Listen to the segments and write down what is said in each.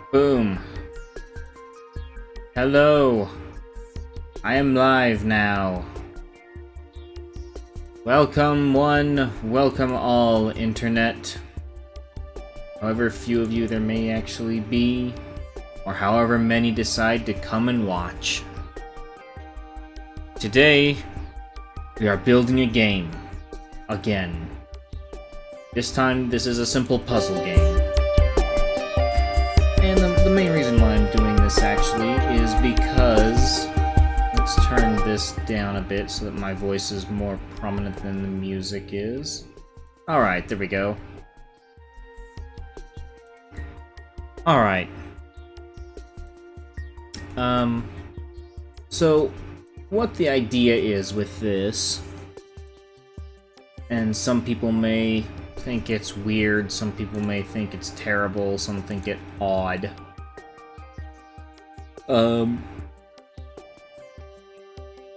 Boom. Hello. I am live now. Welcome one, welcome all, Internet. However few of you there may actually be, or however many decide to come and watch. Today, we are building a game. Again. This time, this is a simple puzzle game. And the main reason why I'm doing this, actually, is because... Let's turn this down a bit so that my voice is more prominent than the music is. Alright, there we go. Alright. So, what the idea is with this, and some people may think it's weird, some people may think it's terrible, some think it odd.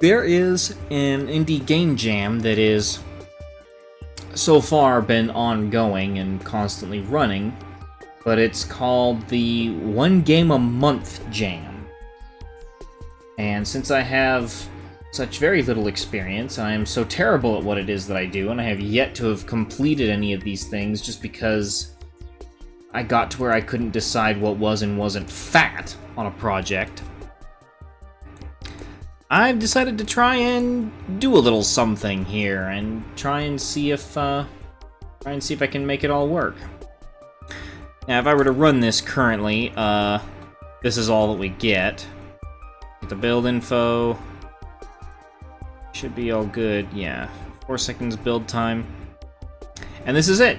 There is an indie game jam that is so far been ongoing and constantly running, but it's called the One Game a Month Jam. And since I have such very little experience, I am so terrible at what it is that I do, and I have yet to have completed any of these things just because I got to where I couldn't decide what was and wasn't fat on a project. I've decided to try and do a little something here and try and see if I can make it all work. Now, if I were to run this currently, this is all that we get. Get the build info. Should be all good, yeah. 4 seconds build time. And this is it!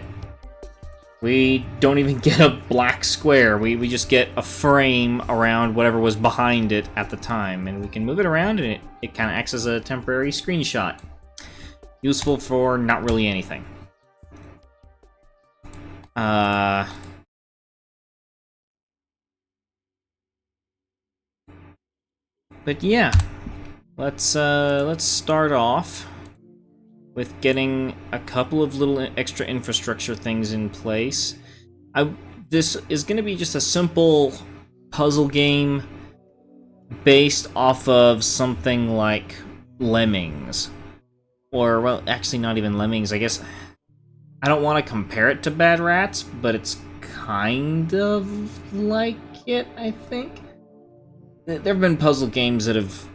We don't even get a black square, we just get a frame around whatever was behind it at the time, and we can move it around and it kind of acts as a temporary screenshot. Useful for not really anything. But yeah, let's start off with getting a couple of little extra infrastructure things in place. This is going to be just a simple puzzle game based off of something like Lemmings. Or, well, actually not even Lemmings, I guess. I don't want to compare it to Bad Rats, but it's kind of like it, I think. There have been puzzle games that have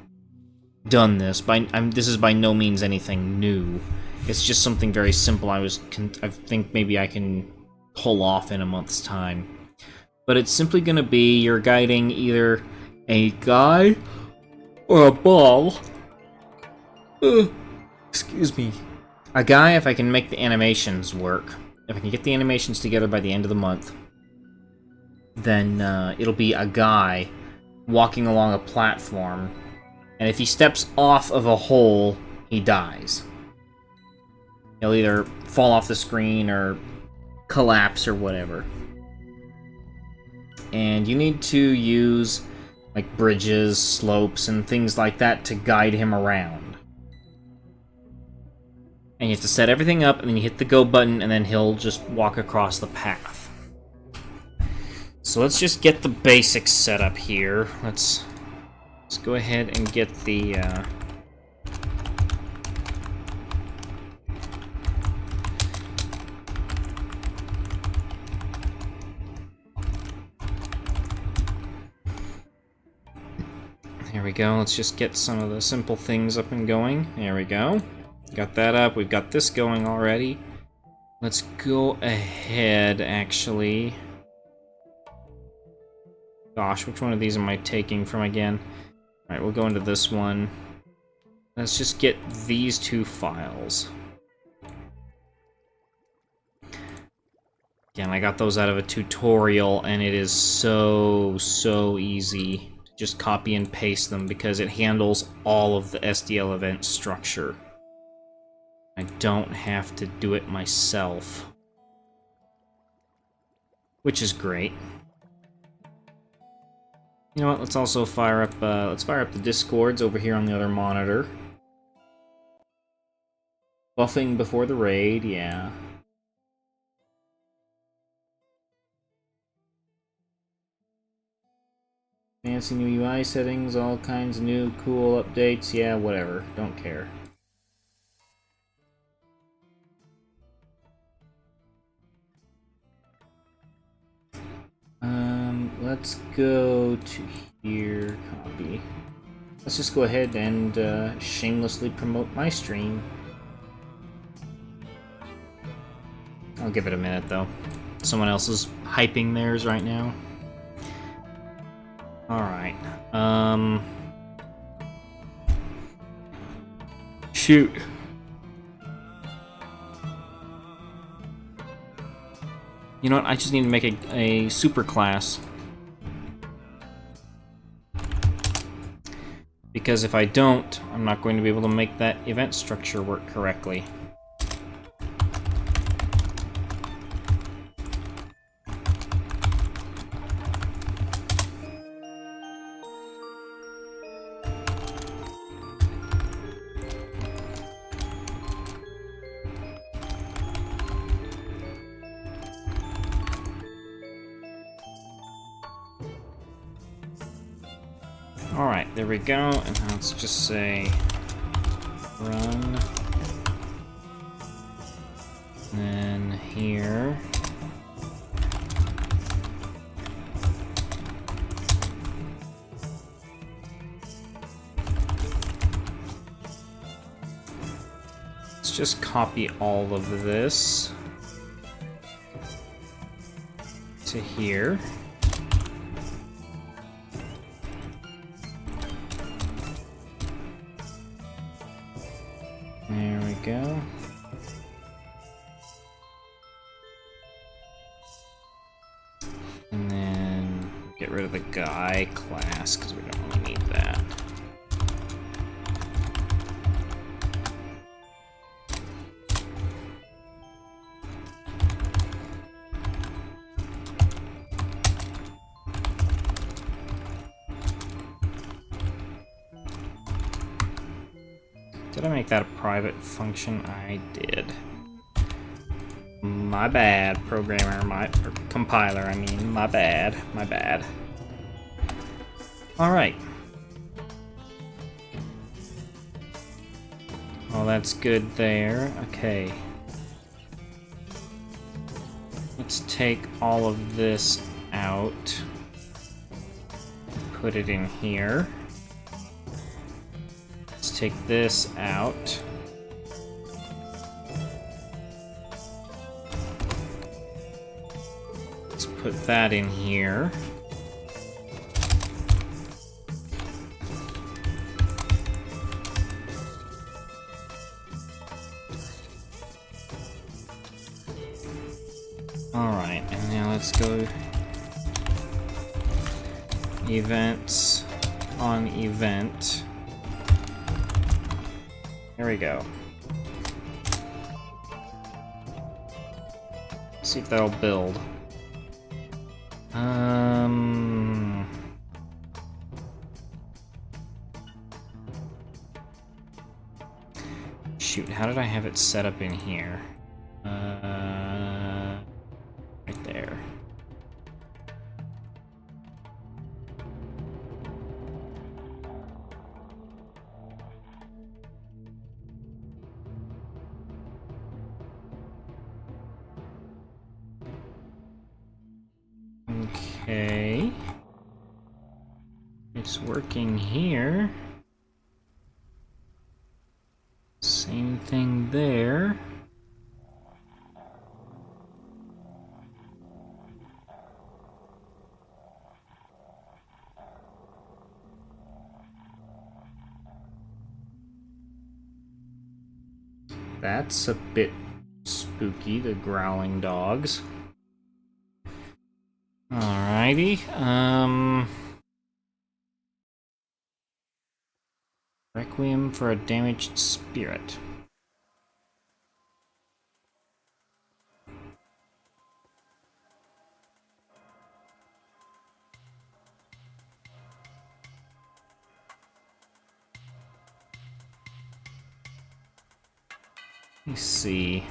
done this. This is by no means anything new. It's just something very simple. I think maybe I can pull off in a month's time. But it's simply going to be you're guiding either a guy or a ball. Excuse me. A guy, if I can make the animations work. If I can get the animations together by the end of the month, then it'll be a guy walking along a platform, and if he steps off of a hole, he dies. He'll either fall off the screen or collapse or whatever. And you need to use like bridges, slopes, and things like that to guide him around. And you have to set everything up, and then you hit the go button, and then he'll just walk across the path. So let's just get the basics set up here. Let's go ahead and get the There we go. Let's just get some of the simple things up and going. There we go. Got that up. We've got this going already. Let's go ahead, actually. Gosh, which one of these am I taking from again? Alright, we'll go into this one. Let's just get these two files. Again, I got those out of a tutorial, and it is so easy to just copy and paste them because it handles all of the SDL event structure. I don't have to do it myself, which is great. You know what? Let's also fire up. Let's fire up the Discords over here on the other monitor. Buffing before the raid, yeah. Fancy new UI settings, all kinds of new cool updates. Yeah, whatever. Don't care. Let's go to here, copy. Let's just go ahead and shamelessly promote my stream. I'll give it a minute though. Someone else is hyping theirs right now. Alright. Shoot. You know what? I just need to make a super class. Because if I don't, I'm not going to be able to make that event structure work correctly. Alright, there we go, and let's just say run. And then here. Let's just copy all of this to here. There we go. And then get rid of the guy class because we don't really need that. Did I make that a private function? I did. My bad, programmer, or compiler, I mean, my bad, my bad. Alright. Well, that's good there. Okay. Let's take all of this out. Put it in here. Let's take this out. Let's put that in here. Alright, and now let's go events on event. There we go. See if that'll build. Shoot, how did I have it set up in here? Right there. Okay. It's working here. Same thing there. That's a bit spooky, the growling dogs. Alrighty, Requiem for a damaged spirit. Let me see.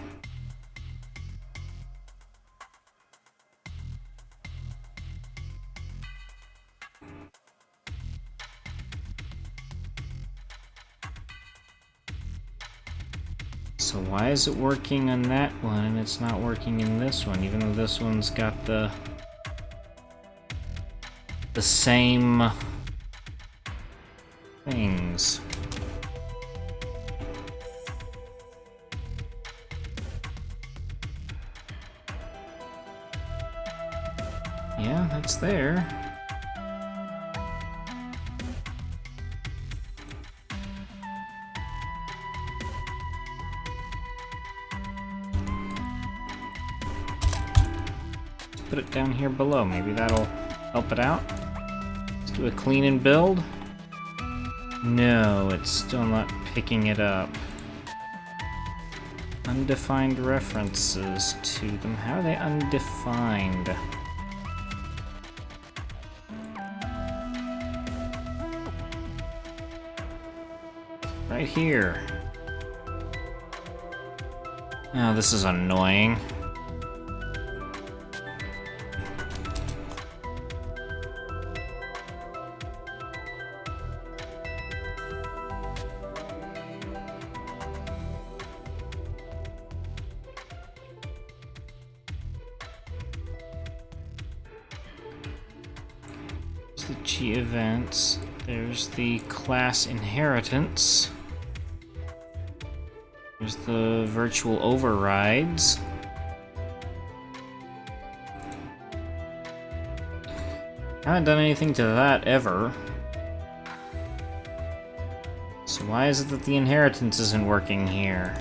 So why is it working on that one and it's not working in this one, even though this one's got the same things? Yeah, that's there. Put it down here below. Maybe that'll help it out. Let's do a clean and build. No, it's still not picking it up. Undefined references to them. How are they undefined? Right here. Oh, this is annoying. The G events. There's the class inheritance. There's the virtual overrides. I haven't done anything to that ever. So why is it that the inheritance isn't working here?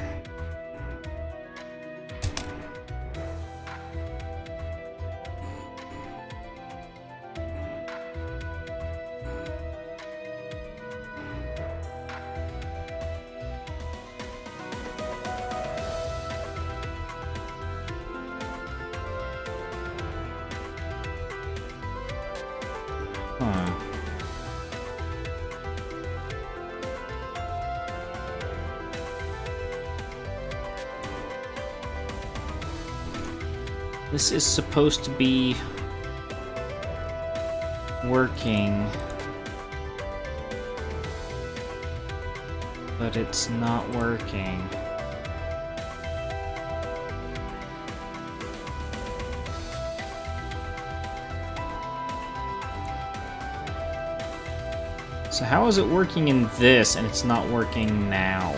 Huh. This is supposed to be working, but it's not working. So how is it working in this and it's not working now?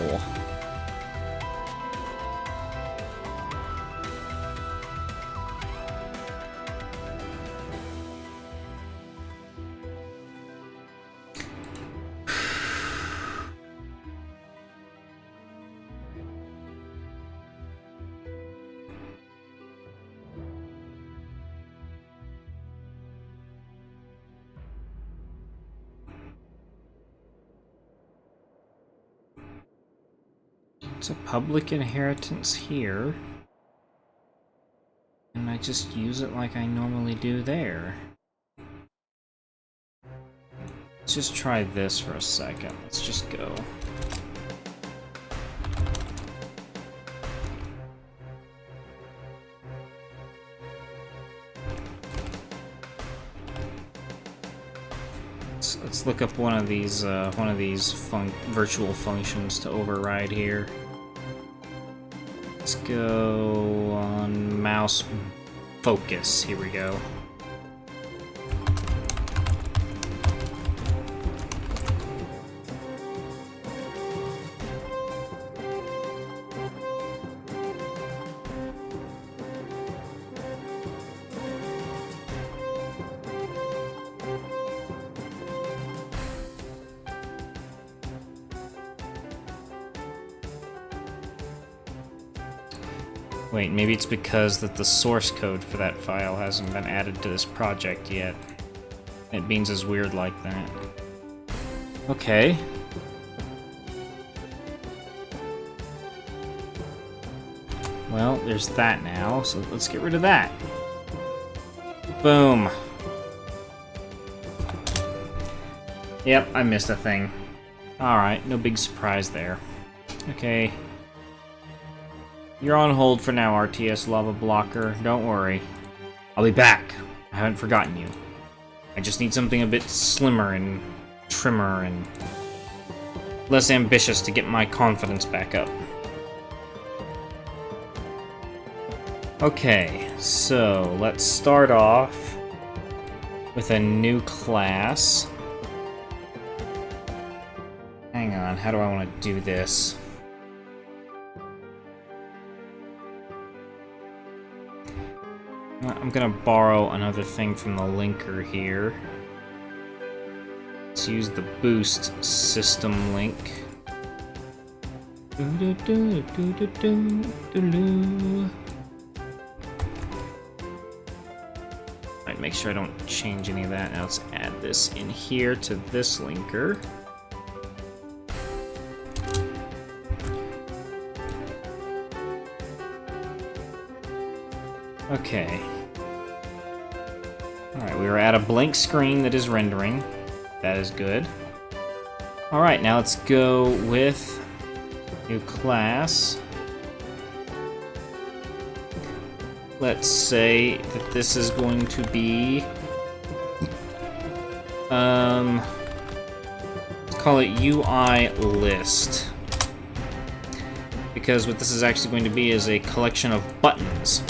It's a public inheritance here. And I just use it like I normally do there. Let's just try this for a second. Let's just go. Let's look up one of these virtual functions to override here. Let's go on mouse focus. Here we go. Wait, maybe it's because that the source code for that file hasn't been added to this project yet. NetBeans is weird like that. Okay. Well, there's that now, so let's get rid of that. Boom. Yep, I missed a thing. Alright, no big surprise there. Okay. You're on hold for now, RTS Lava Blocker. Don't worry. I'll be back. I haven't forgotten you. I just need something a bit slimmer and trimmer and less ambitious to get my confidence back up. Okay, so let's start off with a new class. Hang on, how do I want to do this? I'm gonna borrow another thing from the linker here. Let's use the boost system link. Alright, make sure I don't change any of that. Now let's add this in here to this linker. Okay. Alright, we are at a blank screen that is rendering. That is good. Alright, now let's go with new class. Let's say that this is going to be... let's call it UI list. Because what this is actually going to be is a collection of buttons.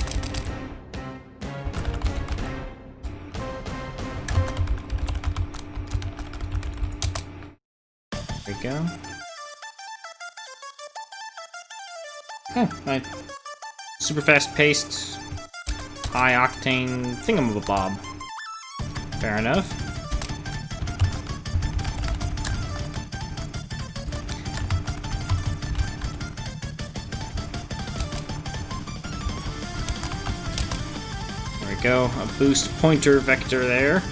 There we go. Okay, right. Super fast-paced, high-octane thingamabob. Fair enough. There we go, a boost pointer vector there.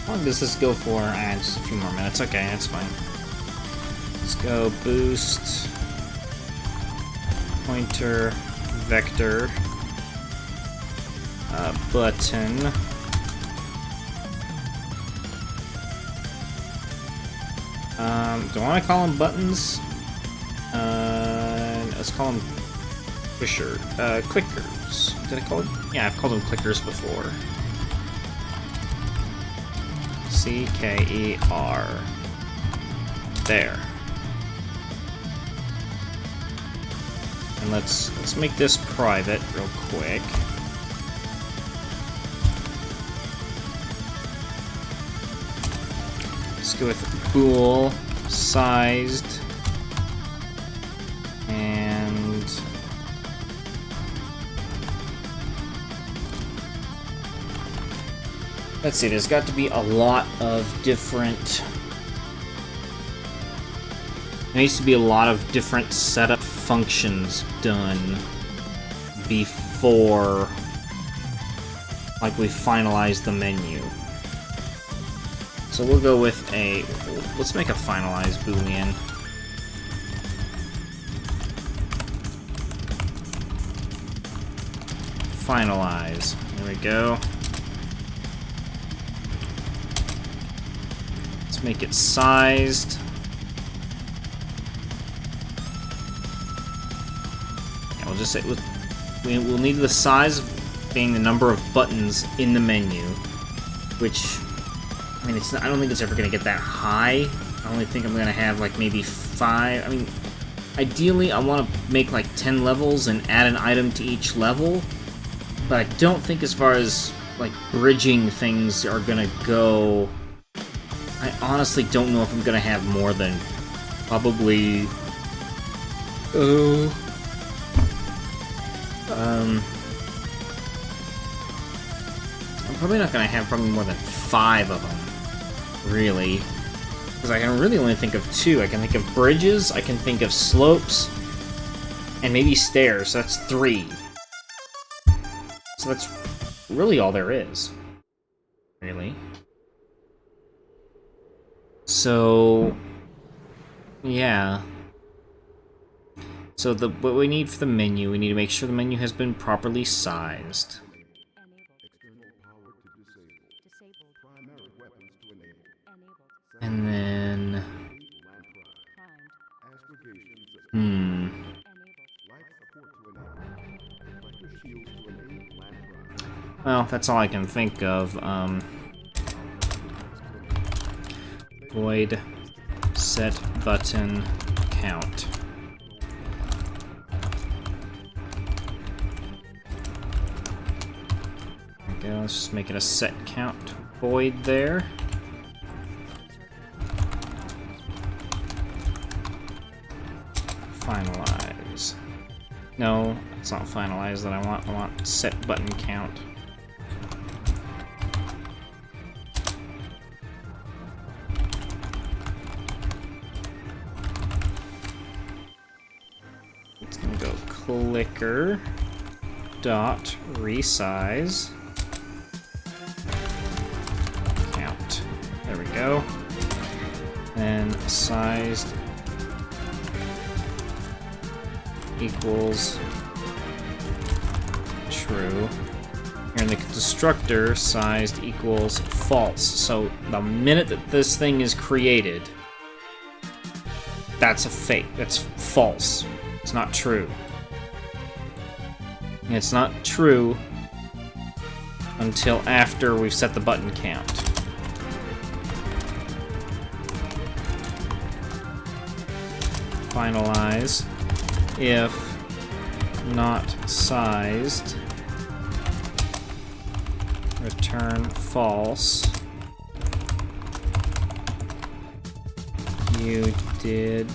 How long does this go for? Just a few more minutes. Okay, that's fine. Let's go boost, pointer, vector, button. Do I want to call them buttons? Let's call them clickers. Did I call it? Yeah, I've called them clickers before. C-K-E-R. There. And let's make this private real quick. Let's go with bool sized and let's see, there's got to be a lot of different... There needs to be a lot of different setup functions done before, like, we finalize the menu. So we'll go with let's make a finalize boolean. Finalize. There we go. Let's make it sized. And we'll just say we'll need the size being the number of buttons in the menu, which, I mean, I don't think it's ever going to get that high. I only think I'm going to have, like, maybe 5. I mean, ideally, I want to make, like, 10 levels and add an item to each level. But I don't think as far as, like, bridging things are going to go... I honestly don't know if I'm going to have more than probably... I'm probably not going to have probably more than 5 of them. Really. Because I can really only think of 2. I can think of bridges, I can think of slopes, and maybe stairs. So that's 3. So that's really all there is. Really. So... yeah. So what we need for the menu, we need to make sure the menu has been properly sized. And then... Well, that's all I can think of. void set button count. Okay, let's just make it a set count void there. Finalize. No, it's not finalize that I want. I want set button count. It's gonna go clicker dot resize count. There we go. And sized equals true. Here in the constructor, sized equals false. So the minute that this thing is created, that's a fake. That's false. It's not true. And it's not true until after we've set the button count. Finalize if not sized, return false. You did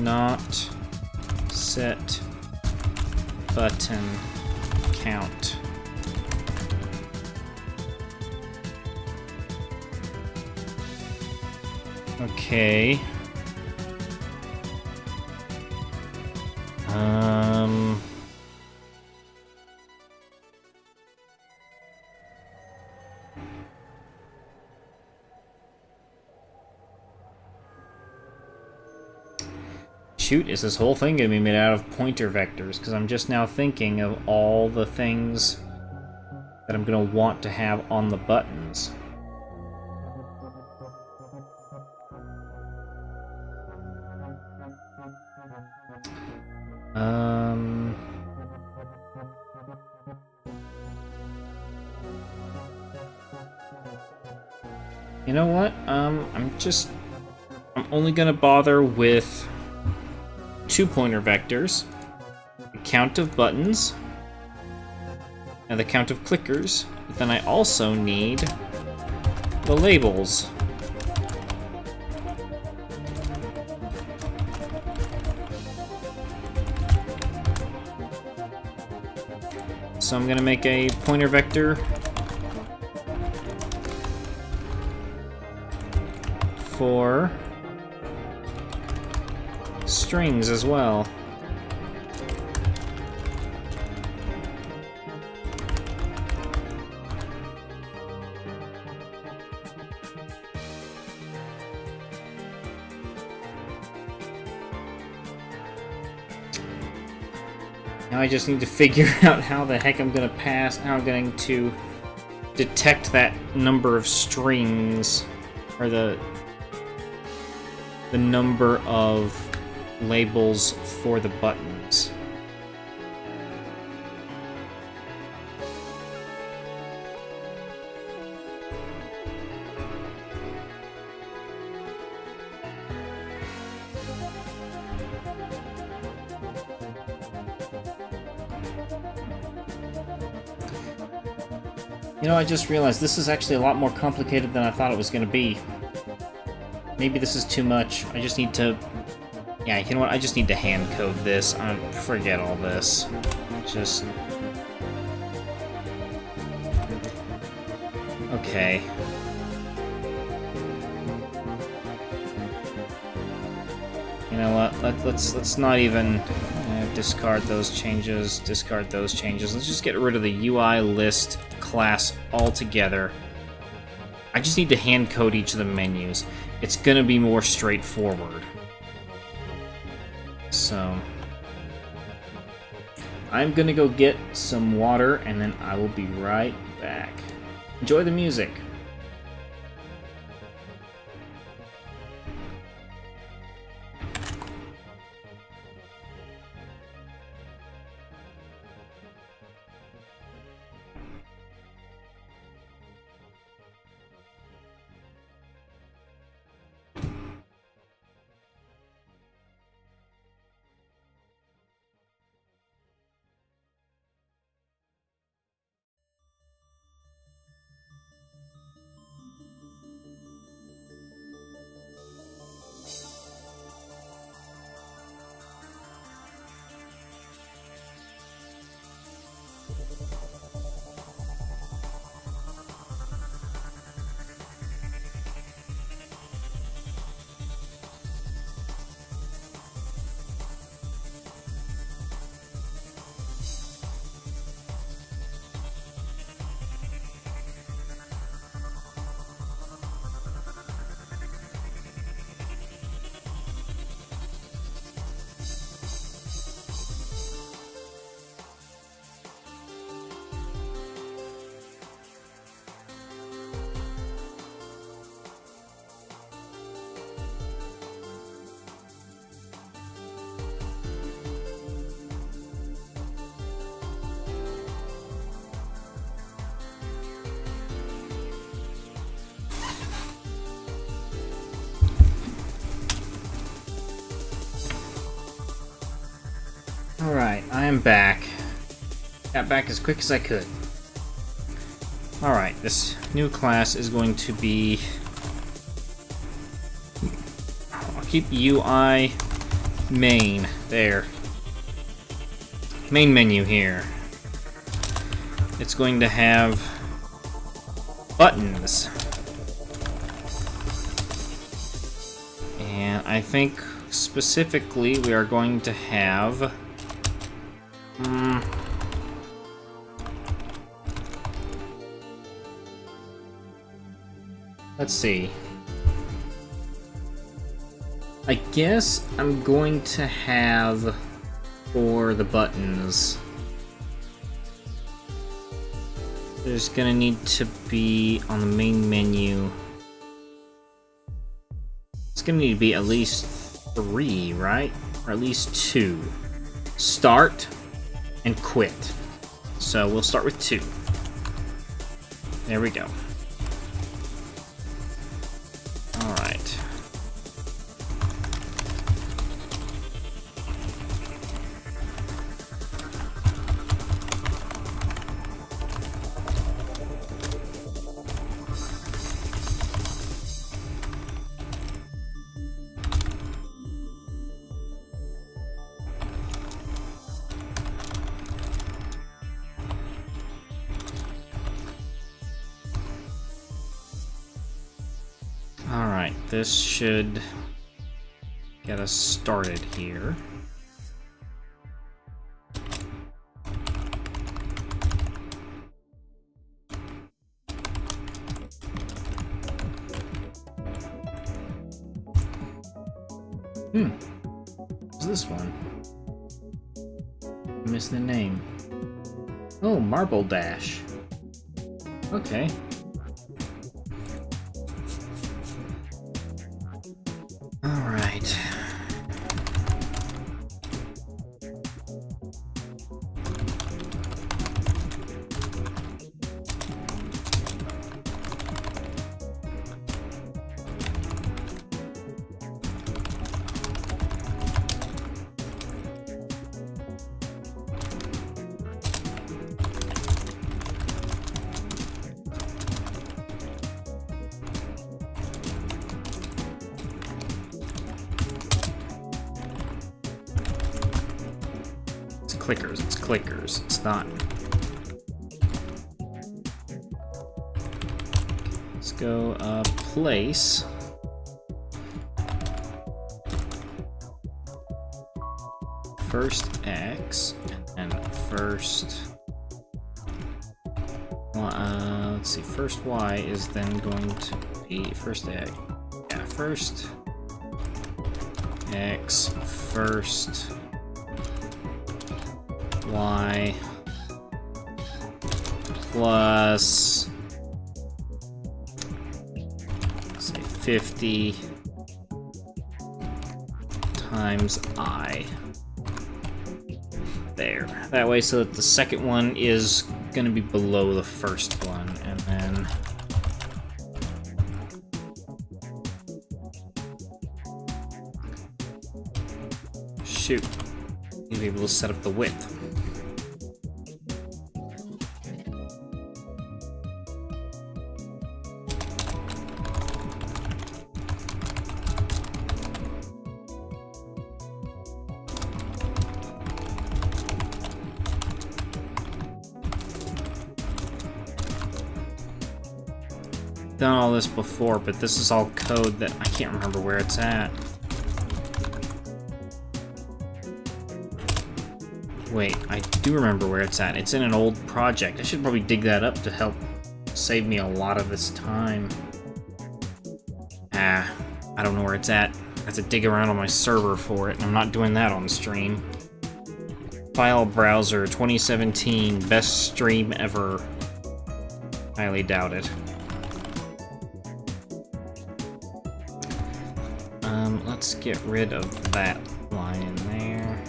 not set button count. Okay. Shoot, is this whole thing gonna be made out of pointer vectors? Because I'm just now thinking of all the things that I'm gonna want to have on the buttons. You know what? I'm only gonna bother with 2 pointer vectors, the count of buttons, and the count of clickers, but then I also need the labels. So I'm gonna make a pointer vector for strings as well. Now I just need to figure out how the heck I'm going to how I'm going to detect that number of strings, or the number of labels for the buttons. You know, I just realized this is actually a lot more complicated than I thought it was going to be. Maybe this is too much. I just need to... Yeah, you know what? I just need to hand code this. Forget all this. Just... Okay. You know what? Let's not even discard those changes. Discard those changes. Let's just get rid of the UI list class altogether. I just need to hand code each of the menus. It's gonna be more straightforward. So I'm gonna go get some water, and then I will be right back. Enjoy the music. Alright, I am back. Got back as quick as I could. Alright, this new class is going to be... I'll keep UI main. There. Main menu here. It's going to have buttons. And I think specifically we are going to have... let's see. I guess I'm going to have for the buttons. There's gonna need to be on the main menu. It's gonna need to be at least 3, right? Or at least 2. Start and quit. So we'll start with 2. There we go. Alright. Alright, this should get us started here. What's this one? I missed the name. Oh, Marble Dash. Okay. Alright. It's clickers, it's not. Let's go, place. First X, and first... let's see, first Y is then going to be first X. Yeah, first X, first Y plus, say, 50 times I. There. That way, so that the second one is going to be below the first one, and then shoot, you'll be able to set up the width. Done all this before, but this is all code that I can't remember where it's at. Wait, I do remember where it's at. It's in an old project. I should probably dig that up to help save me a lot of this time. I don't know where it's at. I have to dig around on my server for it, and I'm not doing that on stream. File browser 2017, best stream ever. Highly doubt it. Let's get rid of that line in there.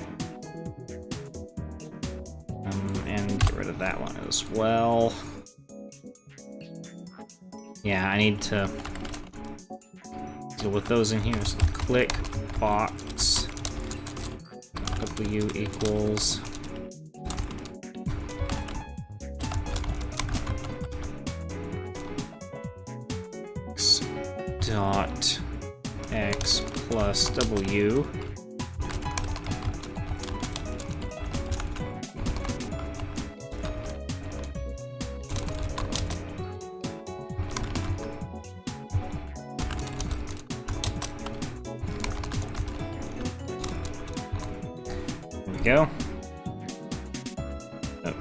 And get rid of that one as well. Yeah, I need to deal with those in here. So click, box, put W equals x dot x plus W go. Oh.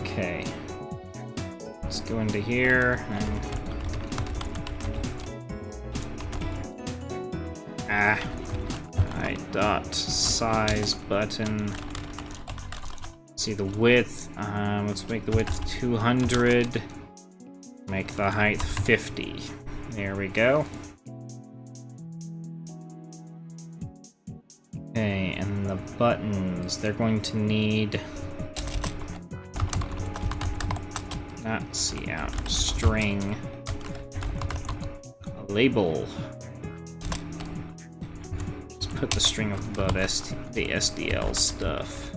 Okay. Let's go into here. Alright, dot size button. See the width. Let's make the width 200. Make the height 50. There we go. Okay, and the buttons, they're going to need not cout string label. Let's put the string above the SDL stuff.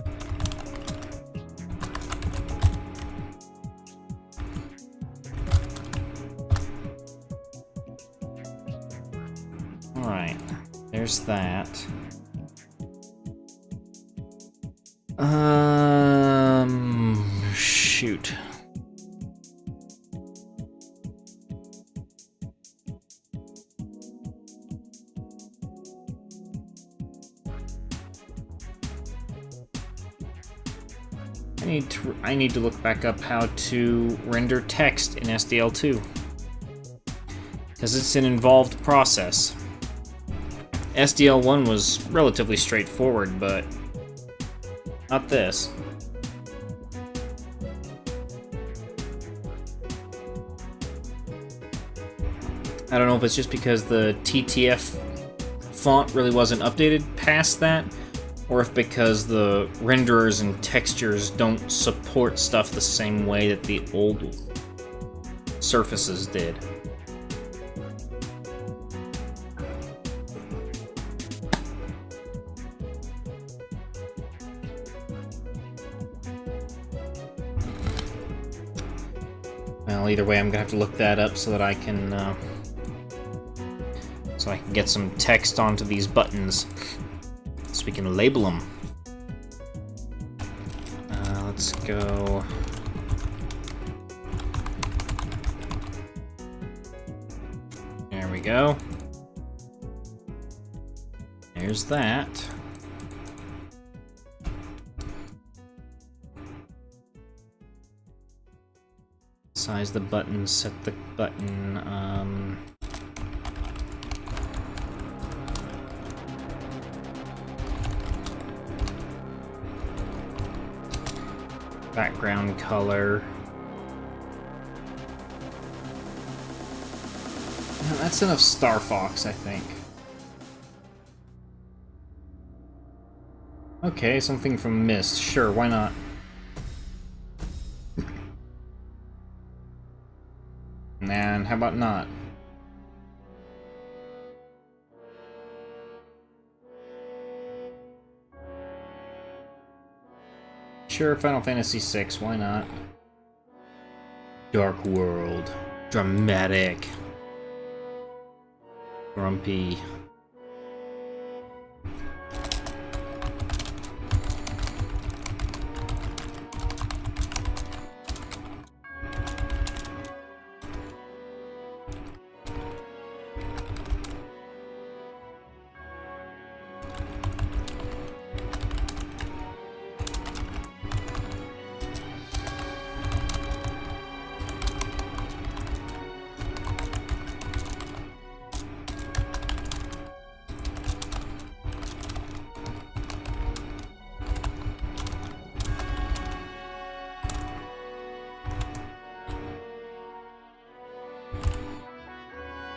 Alright, there's that. Shoot. I need to look back up how to render text in SDL2. Because it's an involved process. SDL1 was relatively straightforward, but not this. I don't know if it's just because the TTF font really wasn't updated past that, or if because the renderers and textures don't support stuff the same way that the old surfaces did. Well, either way, I'm gonna have to look that up so that I can get some text onto these buttons, so we can label them. Let's go. There we go. There's that. Size the button, set the button, background color. That's enough Star Fox, I think. Okay, something from Myst. Sure, why not? And how about not? Sure, Final Fantasy VI, why not? Dark World. Dramatic. Grumpy.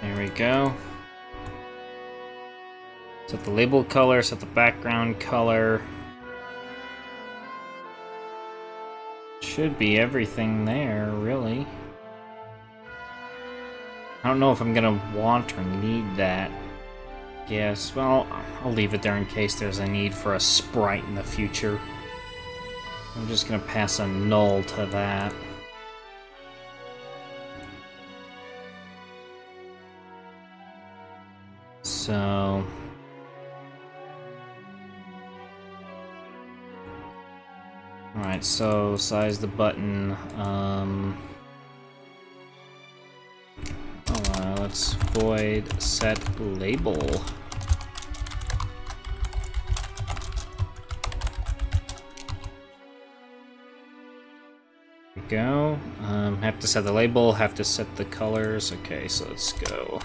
There we go. Set the label color, set the background color. Should be everything there, really. I don't know if I'm gonna want or need that. Yes, well, I'll leave it there in case there's a need for a sprite in the future. I'm just gonna pass a null to that. So... Alright, so size the button, let's void set label. There we go. Have to set the label, have to set the colors. Okay, so let's go.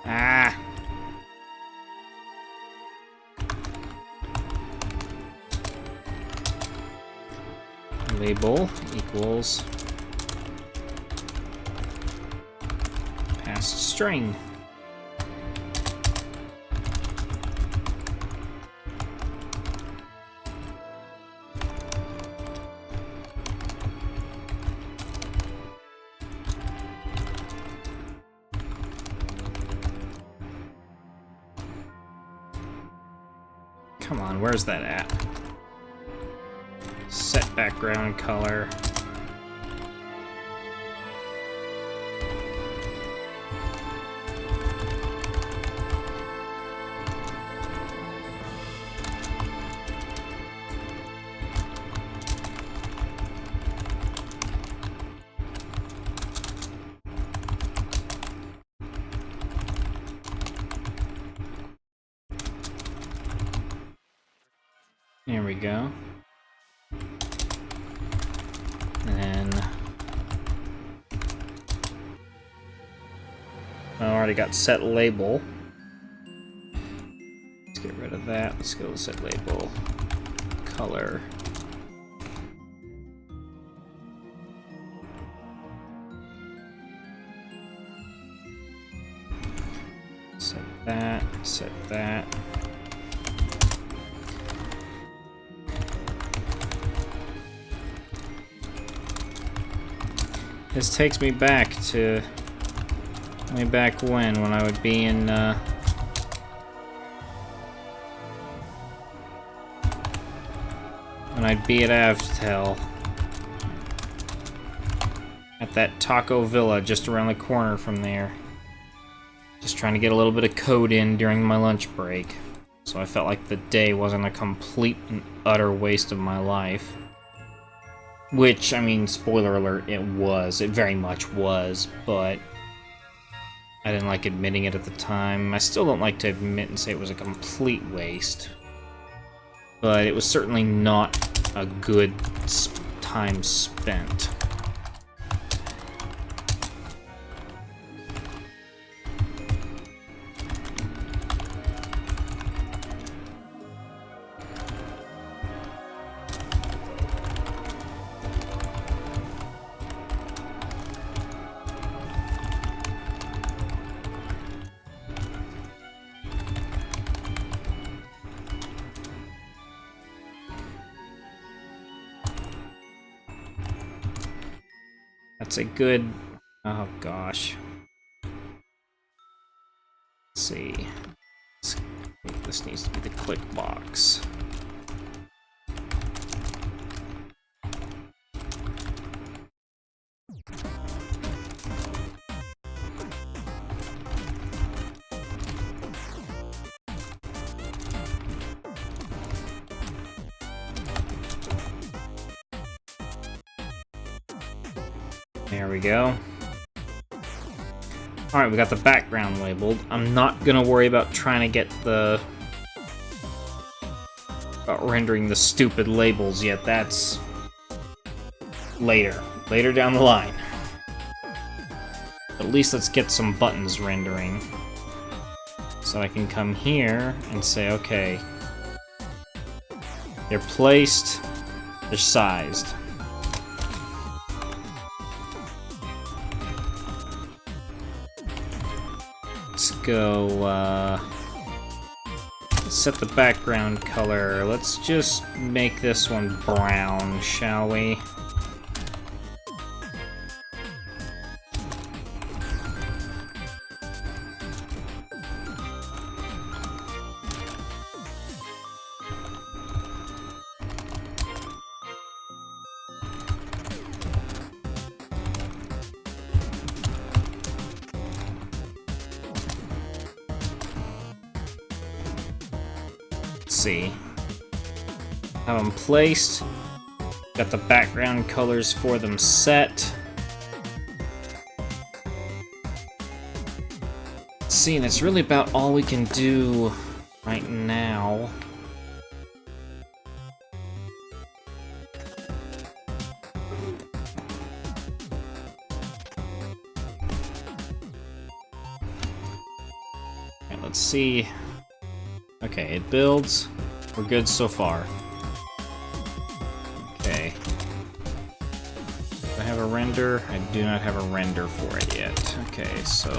Ah! Label equals past string. Come on, where's that at? Set background color. There we go. And I already got set label. Let's get rid of that. Let's go to set label. Color. Set that. Set that. This takes me back to way back when I would be in when I'd be at Avtel at that Taco Villa just around the corner from there, just trying to get a little bit of code in during my lunch break, so I felt like the day wasn't a complete and utter waste of my life. Which, I mean, spoiler alert, it was. It very much was, but I didn't like admitting it at the time. I still don't like to admit and say it was a complete waste. But it was certainly not a good time spent. That's a good... Oh gosh. Let's see. This needs to be the click box. There we go. Alright, we got the background labeled. I'm not gonna worry about trying to get the... about rendering the stupid labels yet. That's... later. Later down the line. At least let's get some buttons rendering. So I can come here and say, okay, they're placed, they're sized. Let's go, set the background color. Let's just make this one brown, shall we? see. Have them placed. Got the background colors for them set. Let's see, and it's really about all we can do right now. Okay, let's see. Okay, it builds. We're good so far. Okay. Do I have a render? I do not have a render for it yet. Okay, so...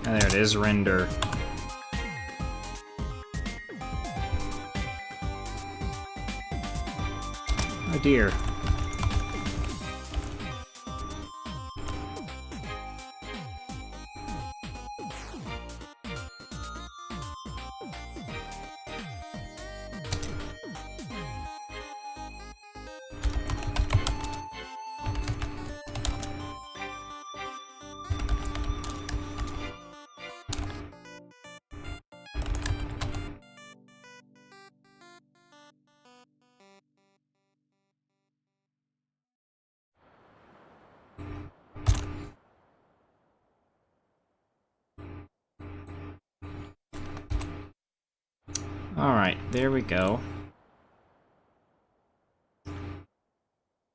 there it is, render. Oh dear. Alright, there we go.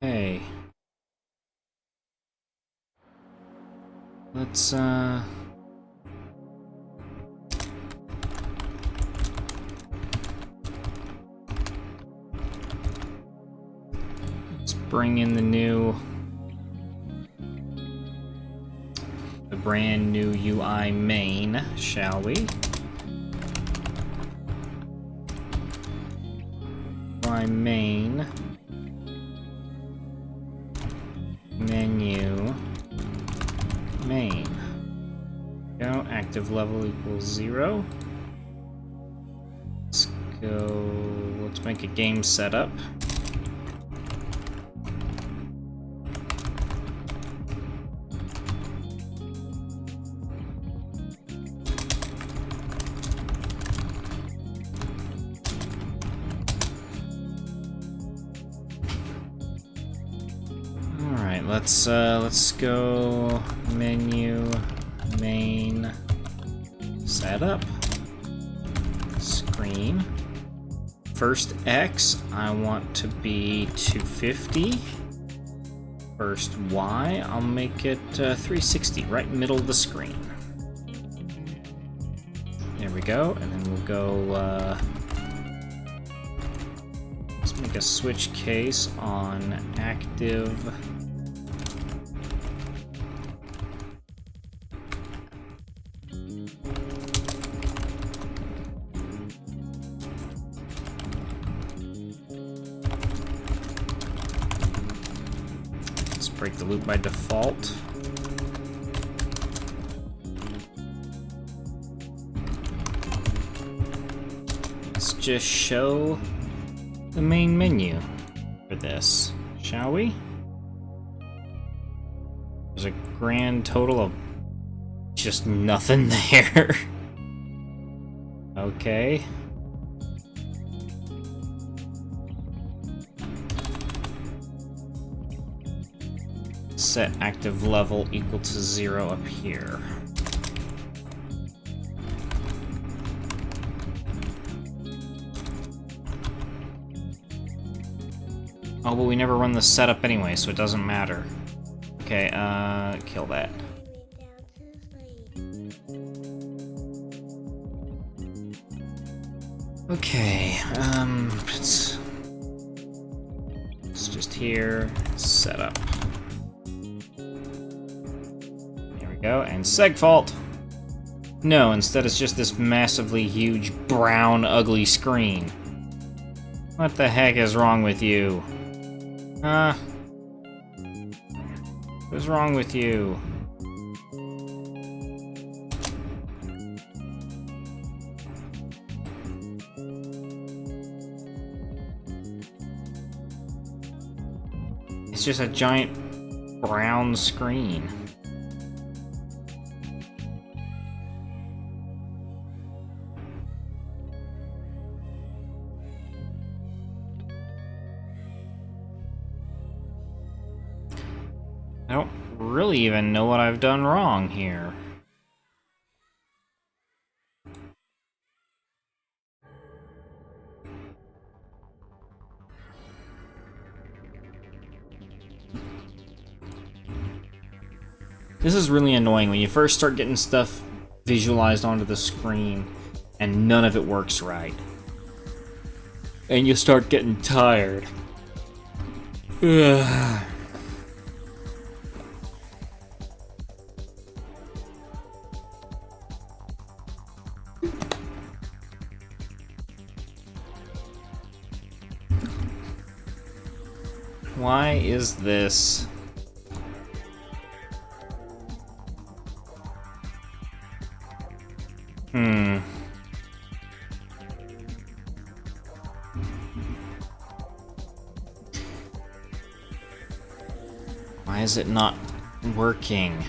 Hey. Let's, let's bring in the brand new UI main, shall we? UI main, menu, main. Go, active level equals 0. Let's go, let's make a game setup. Let's go menu, main, setup, screen. First X, I want to be 250. First Y, I'll make it 360, right middle of the screen. There we go, and then we'll go, let's make a switch case on active. Break the loop by default. Let's just show the main menu for this, shall we? There's a grand total of just nothing there. Okay. Set active level equal to 0 up here. Oh, but we never run the setup anyway, so it doesn't matter. Okay, kill that. Okay, it's just here, setup. Go, and segfault. No, instead it's just this massively huge, brown, ugly screen. What the heck is wrong with you? What's wrong with you? It's just a giant brown screen. I don't really even know what I've done wrong here. This is really annoying when you first start getting stuff visualized onto the screen and none of it works right. And you start getting tired. Ugh. Why is this? Why is it not working?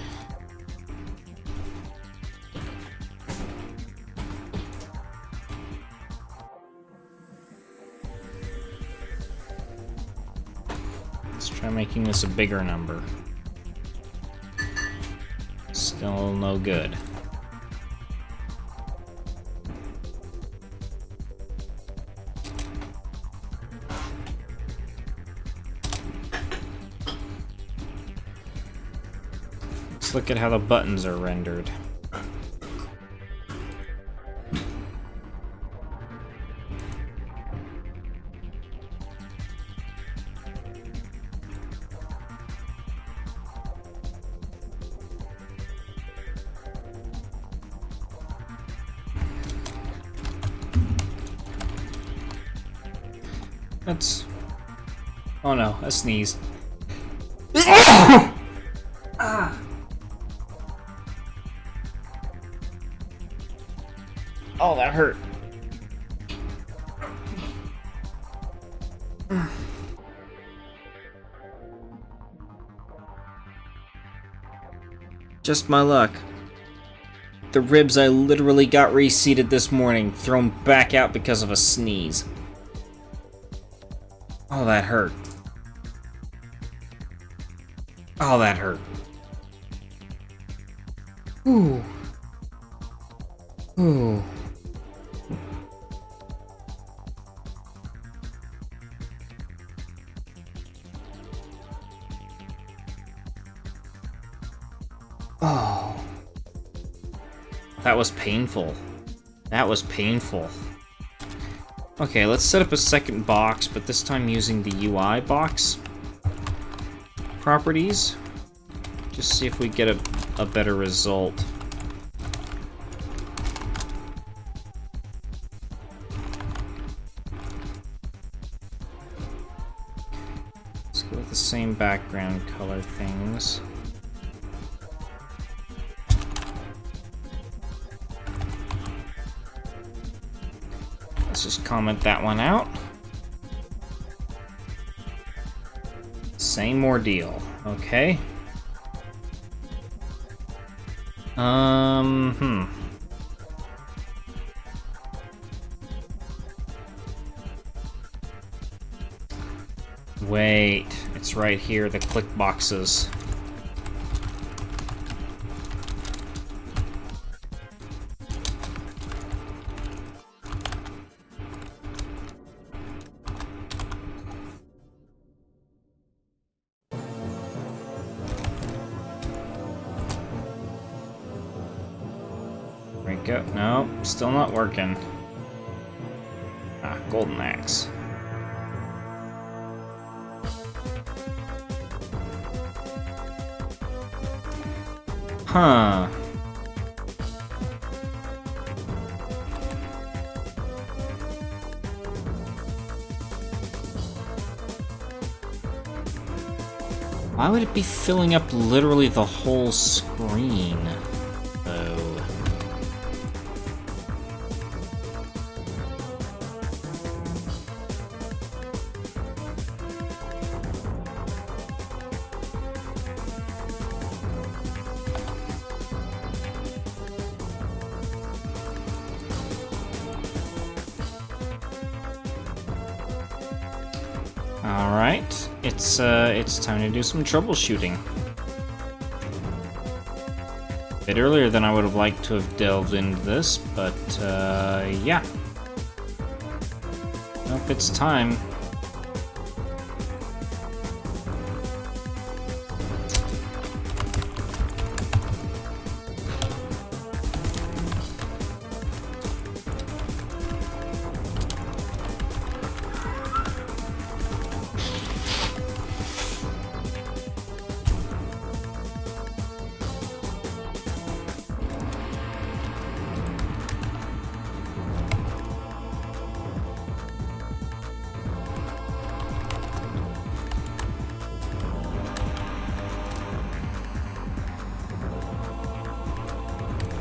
Let's try making this a bigger number. Still no good. Let's look at how the buttons are rendered. That's... Oh no, a sneeze. Oh, that hurt. Just my luck. The ribs I literally got reseated this morning, thrown back out because of a sneeze. Oh, that hurt. Oh, that hurt. Ooh. Ooh. Oh. That was painful. That was painful. Okay, let's set up a second box, but this time using the UI box properties. Just see if we get a better result. Let's go with the same background color things. Let's just comment that one out. Same ordeal. Okay. Wait, it's right here, the click boxes. There we go. No, still not working. Ah, golden axe. Huh. Why would it be filling up literally the whole screen? Oh. Alright, it's time to do some troubleshooting. A bit earlier than I would have liked to have delved into this, but yeah. Nope, it's time.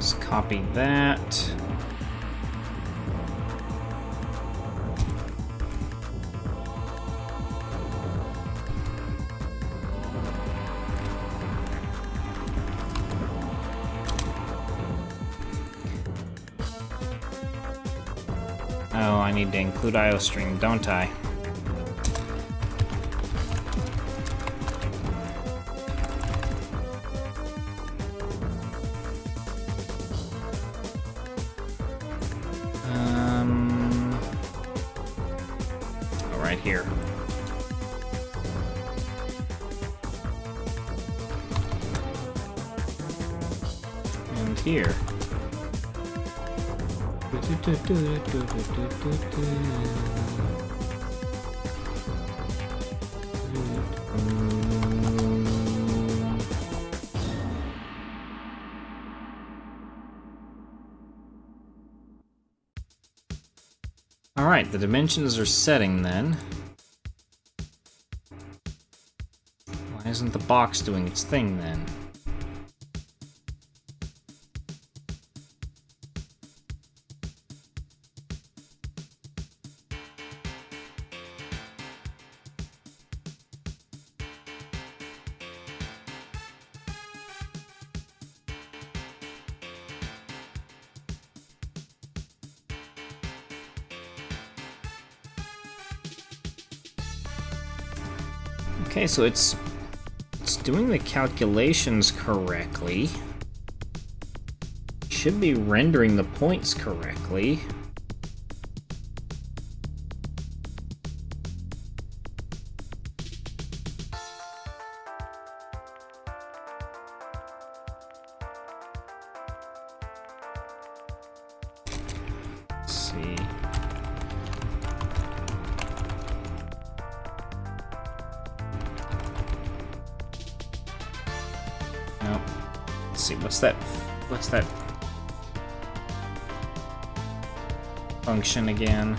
Let's copy that. Oh, I need to include IOStream, don't I? Oh, right here. And here. Alright, the dimensions are setting then. Why isn't the box doing its thing then? Okay, so it's doing the calculations correctly. Should be rendering the points correctly. Let's see. No. Let's see, what's that function again?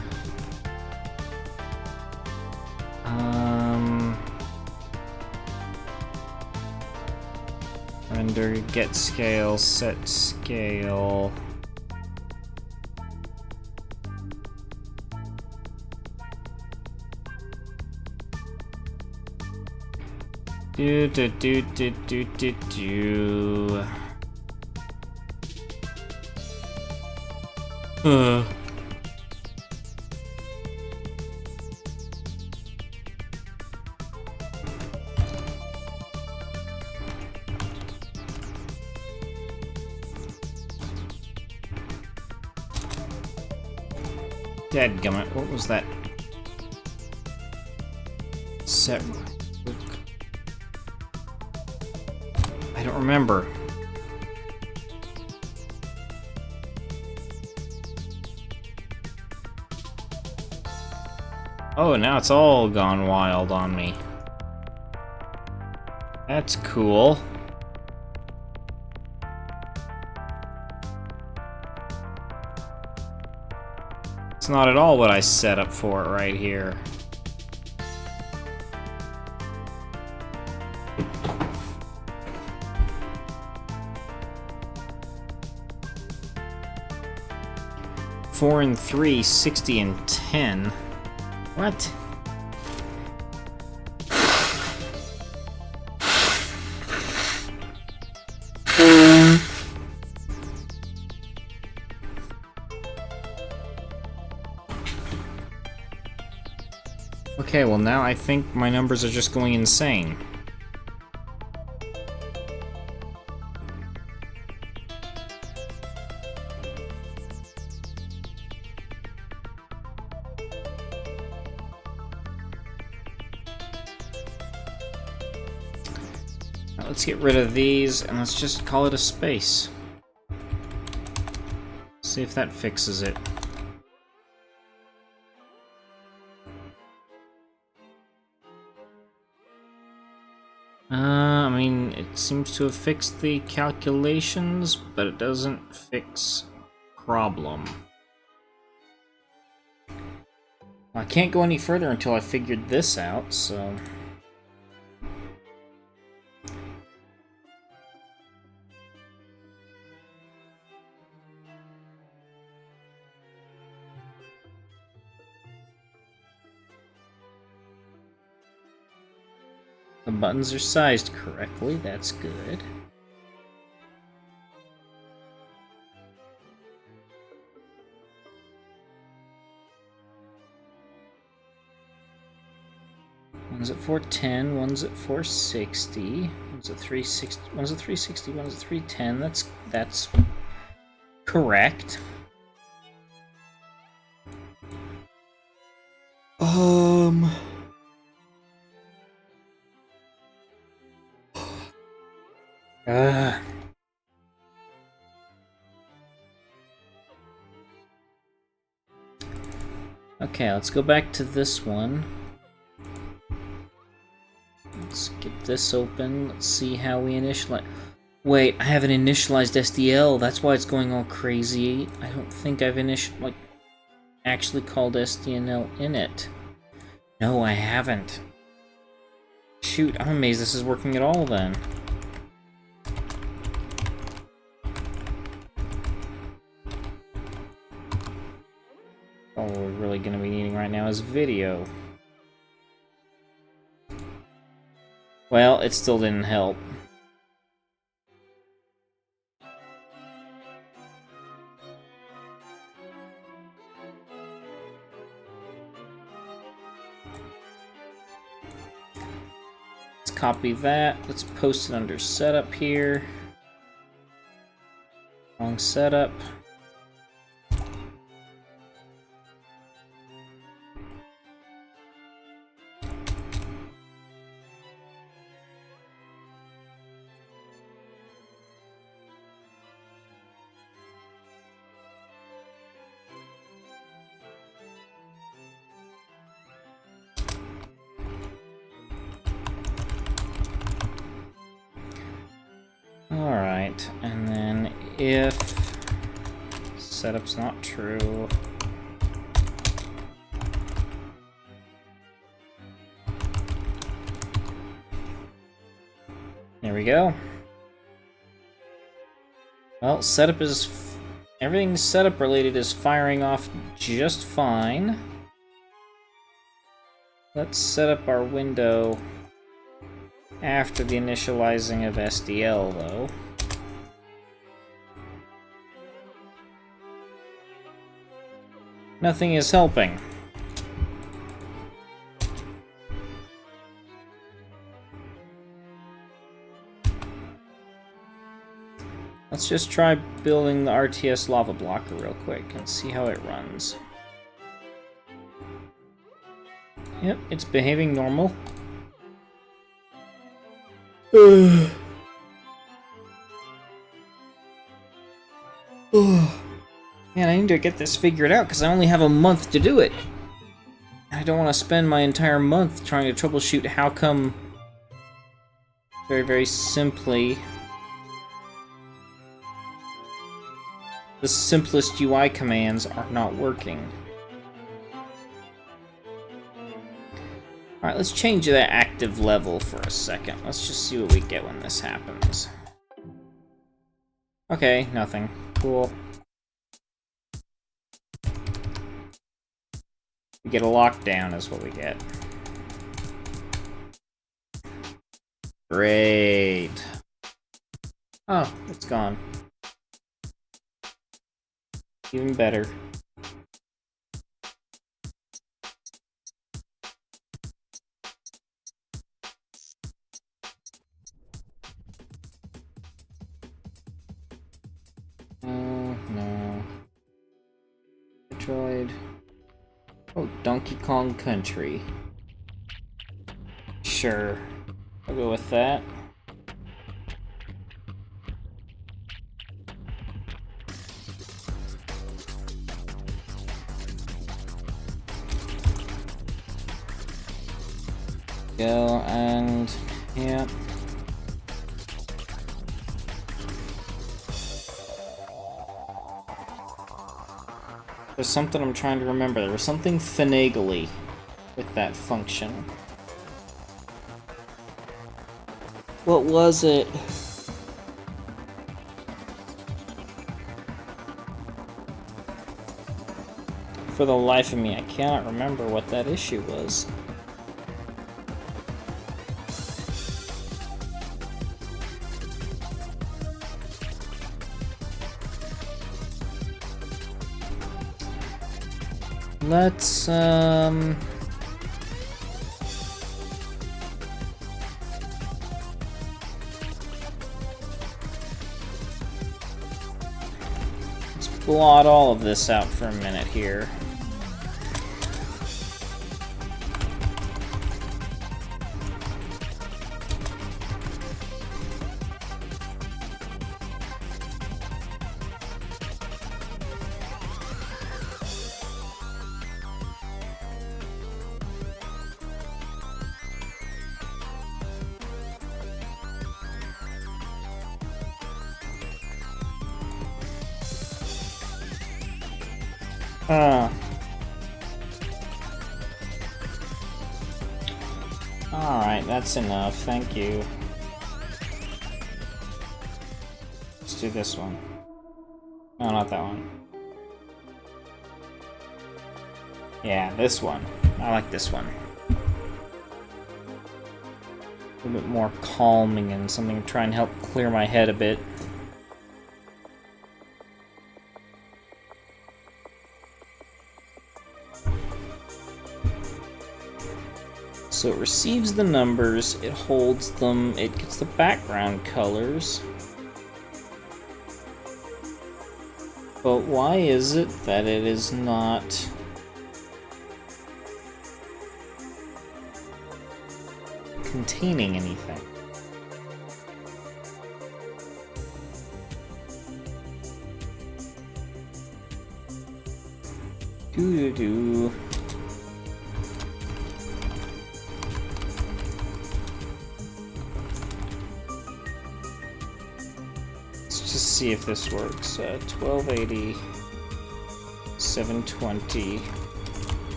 Render, get scale, set scale. Do. Dadgummit, what was that? Set. I don't remember. Oh, now it's all gone wild on me. That's cool. It's not at all what I set up for it right here. 4 and 3, 60 and 10. What? Okay, well now I think my numbers are just going insane. Now let's get rid of these and let's just call it a space. See if that fixes it. I mean, it seems to have fixed the calculations, but it doesn't fix problem. I can't go any further until I figured this out, so... The buttons are sized correctly, that's good. One's at 410, one's at 460, one's at 360, one's at 360, one's at 310. That's correct. Okay, let's go back to this one. Let's get this open. Let's see how we initialize. Wait, I haven't initialized SDL. That's why it's going all crazy. I don't think I've actually called SDNL in it. No, I haven't. Shoot, I'm amazed this is working at all then. All we're really going to be needing right now is video. Well, it still didn't help. Let's copy that. Let's post it under setup here. Wrong setup. Alright, and then if setup's not true, there we go. Well, setup is everything setup related is firing off just fine. Let's set up our window after the initializing of SDL, though. Nothing is helping. Let's just try building the RTS lava blocker real quick and see how it runs. Yep, it's behaving normal. Man, I need to get this figured out because I only have a month to do it. I don't want to spend my entire month trying to troubleshoot how come very, very simply the simplest UI commands are not working. Alright, let's change that active level for a second. Let's just see what we get when this happens. Okay, nothing. Cool. We get a lockdown is what we get. Great. Oh, it's gone. Even better. No. Metroid. Oh, Donkey Kong Country. Sure. I'll go with that. Go and yeah. There's something I'm trying to remember. There was something finagly with that function. What was it? For the life of me, I cannot remember what that issue was. Let's, let's blot all of this out for a minute here. Alright, that's enough, thank you. Let's do this one. No, not that one. Yeah, this one. I like this one. A little bit more calming and something to try and help clear my head a bit. So it receives the numbers, it holds them, it gets the background colors. But why is it that it is not containing anything? Doo-doo-doo. See if this works. 1280, 720,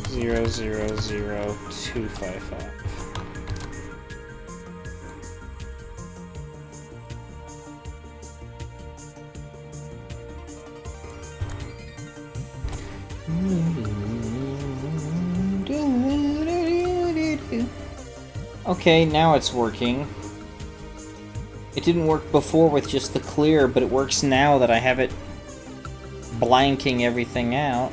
000255. Okay, now it's working. It didn't work before with just the clear, but it works now that I have it blanking everything out.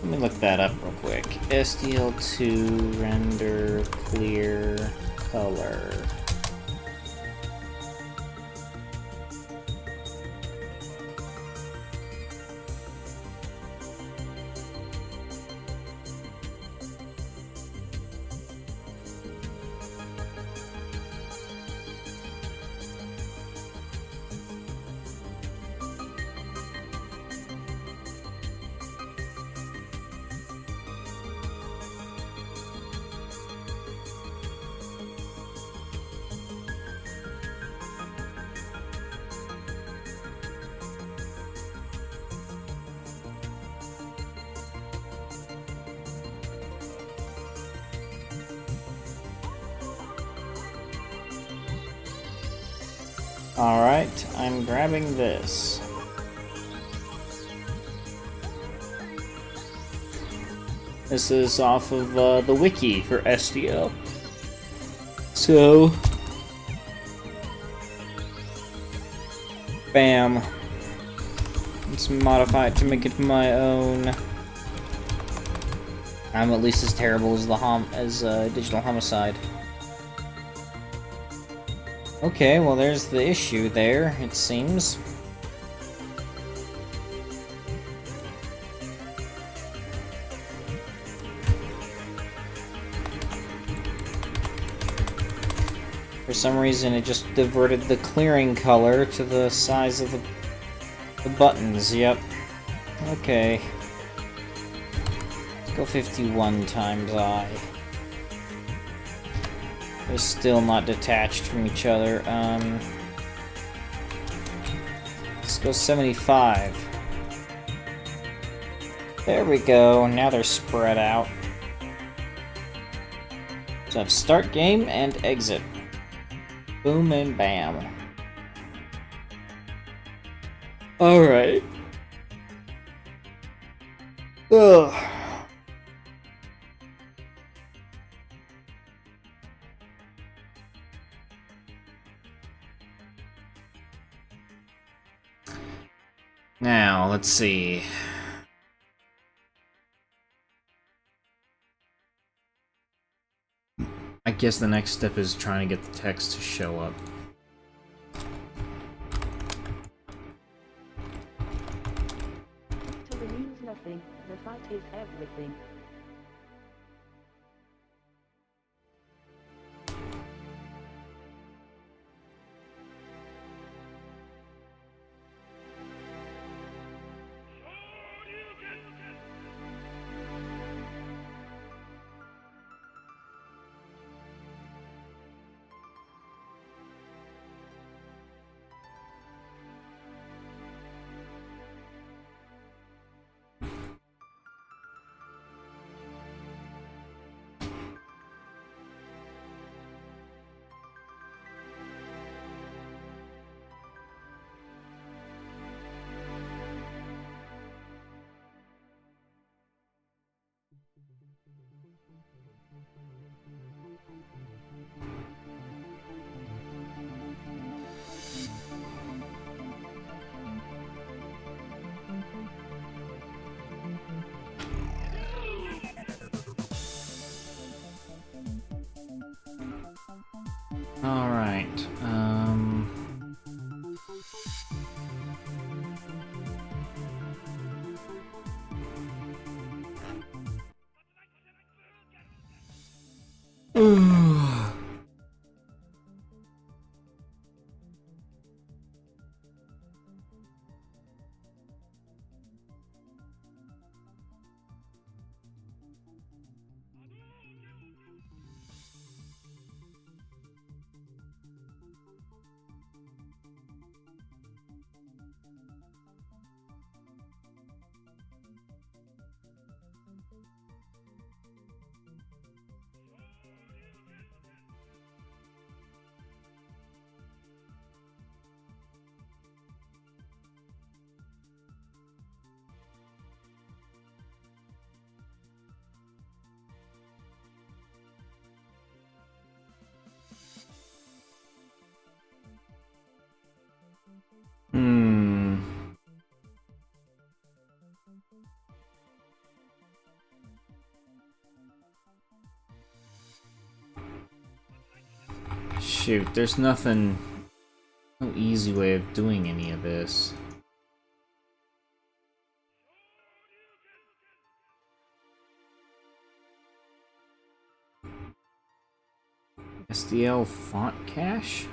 Let me look that up real quick. SDL2 render clear color. Alright, I'm grabbing this. This is off of the wiki for SDL. So, bam. Let's modify it to make it my own. I'm at least as terrible as Digital Homicide. Okay, well there's the issue there, it seems. For some reason it just diverted the clearing color to the size of the buttons, yep. Okay. Let's go 51 times I. They're still not detached from each other. Let's go 75. There we go, now they're spread out. So I have start game and exit. Boom and bam. Alright. Ugh. Now, let's see. I guess the next step is trying to get the text to show up. To remove nothing, the fight is everything. Alright, hmm. Shoot, there's nothing... no easy way of doing any of this. SDL font cache?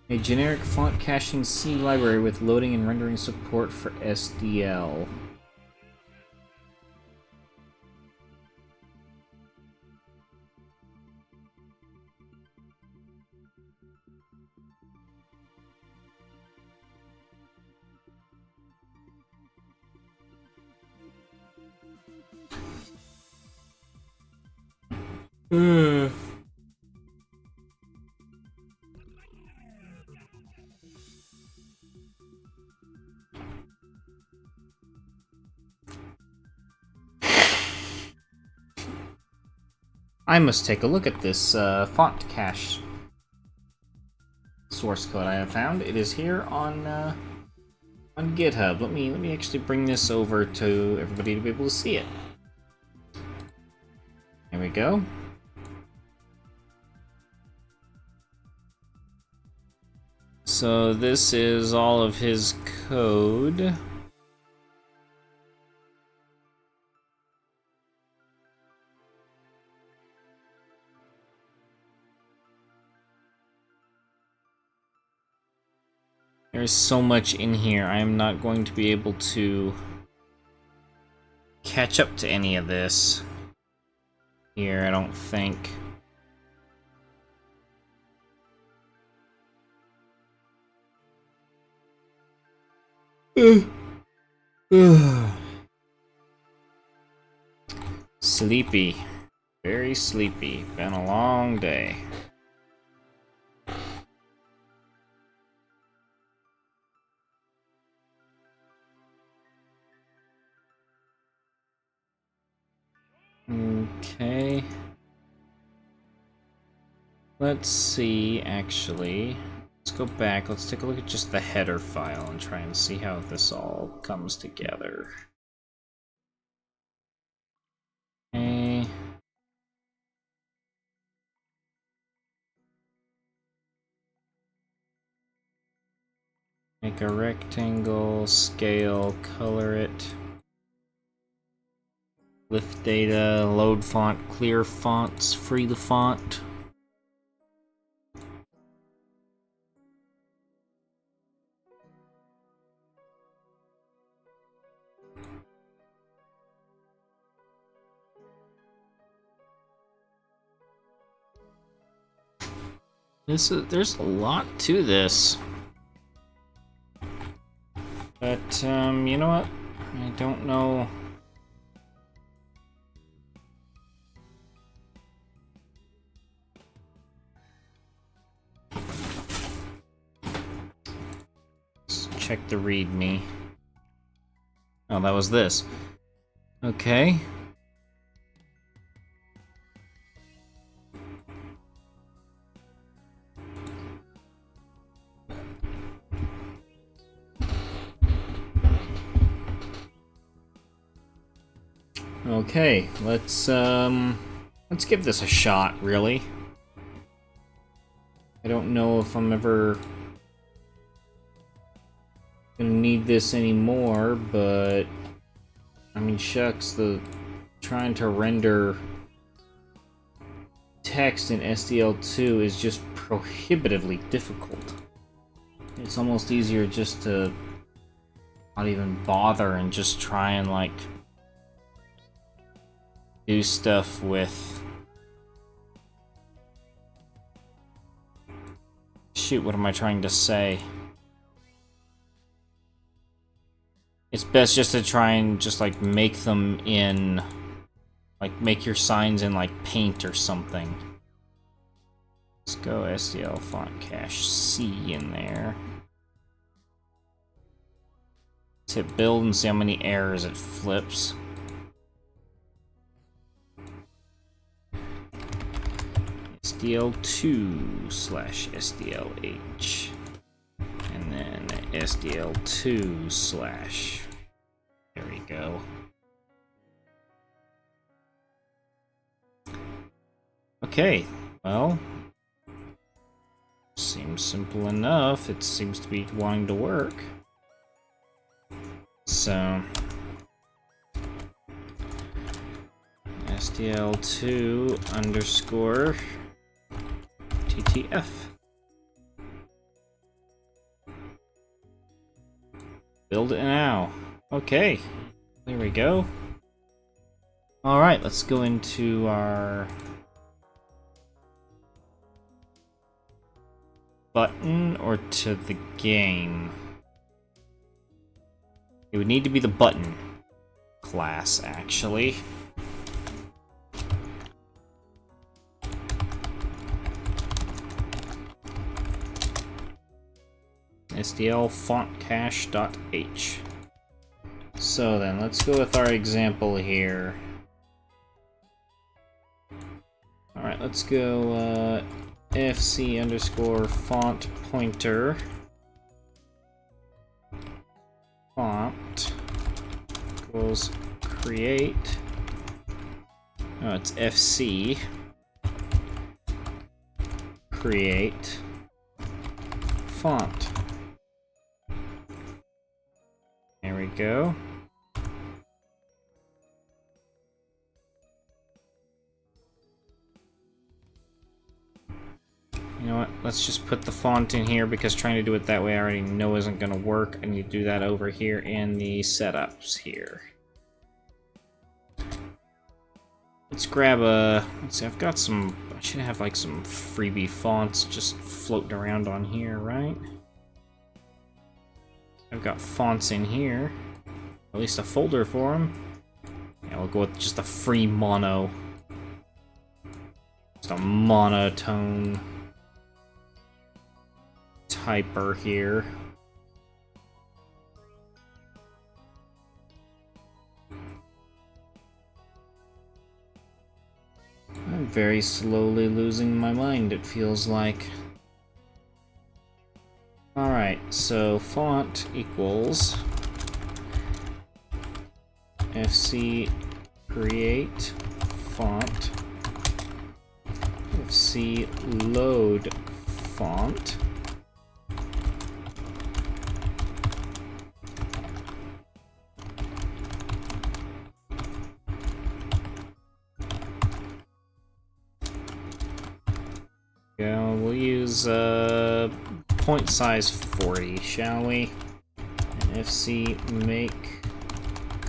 A generic font caching C library with loading and rendering support for SDL. Hmm. I must take a look at this font cache source code I have found. It is here on GitHub. Let me actually bring this over to everybody to be able to see it. There we go. So this is all of his code. There's so much in here, I am not going to be able to catch up to any of this here, I don't think. Sleepy. Very sleepy. Been a long day. Okay. Let's see, actually. Let's go back. Let's take a look at just the header file and try and see how this all comes together. Okay. Make a rectangle, scale, color it. Lift data, load font, clear fonts, free the font. There's a lot to this. But, you know what? I don't know. Let's check the README. Oh, that was this. Okay. Okay, let's give this a shot, really. I don't know if I'm ever gonna need this anymore, but I mean, shucks, trying to render text in SDL2 is just prohibitively difficult. It's almost easier just to not even bother and just try and, like, do stuff with... Shoot, what am I trying to say? It's best just to try and just, like, make them in... Like, make your signs in, like, Paint or something. Let's go SDL font cache C in there. Let's hit build and see how many errors it flips. SDL2/SDLH. And then SDL2/. There we go. Okay, well, seems simple enough. It seems to be wanting to work. So, SDL2 _ TTF. Build it now. Okay, there we go. Alright, let's go into our button or to the game. It would need to be the button. class, actually. SDL fontcache.h. So then, let's go with our example here. Alright, let's go fc underscore font pointer font equals create. Oh, it's fc create font. There we go. You know what? Let's just put the font in here because trying to do it that way I already know isn't going to work. I need to do that over here in the setups here. Let's grab a... Let's see, I've got some... I should have like some freebie fonts just floating around on here, right? I've got fonts in here. At least a folder for them. Yeah, we'll go with just a free mono. Just a monotone typer here. I'm very slowly losing my mind, it feels like. Alright, so font equals fc create font fc load font go. We'll use point size 40, shall we? And fc make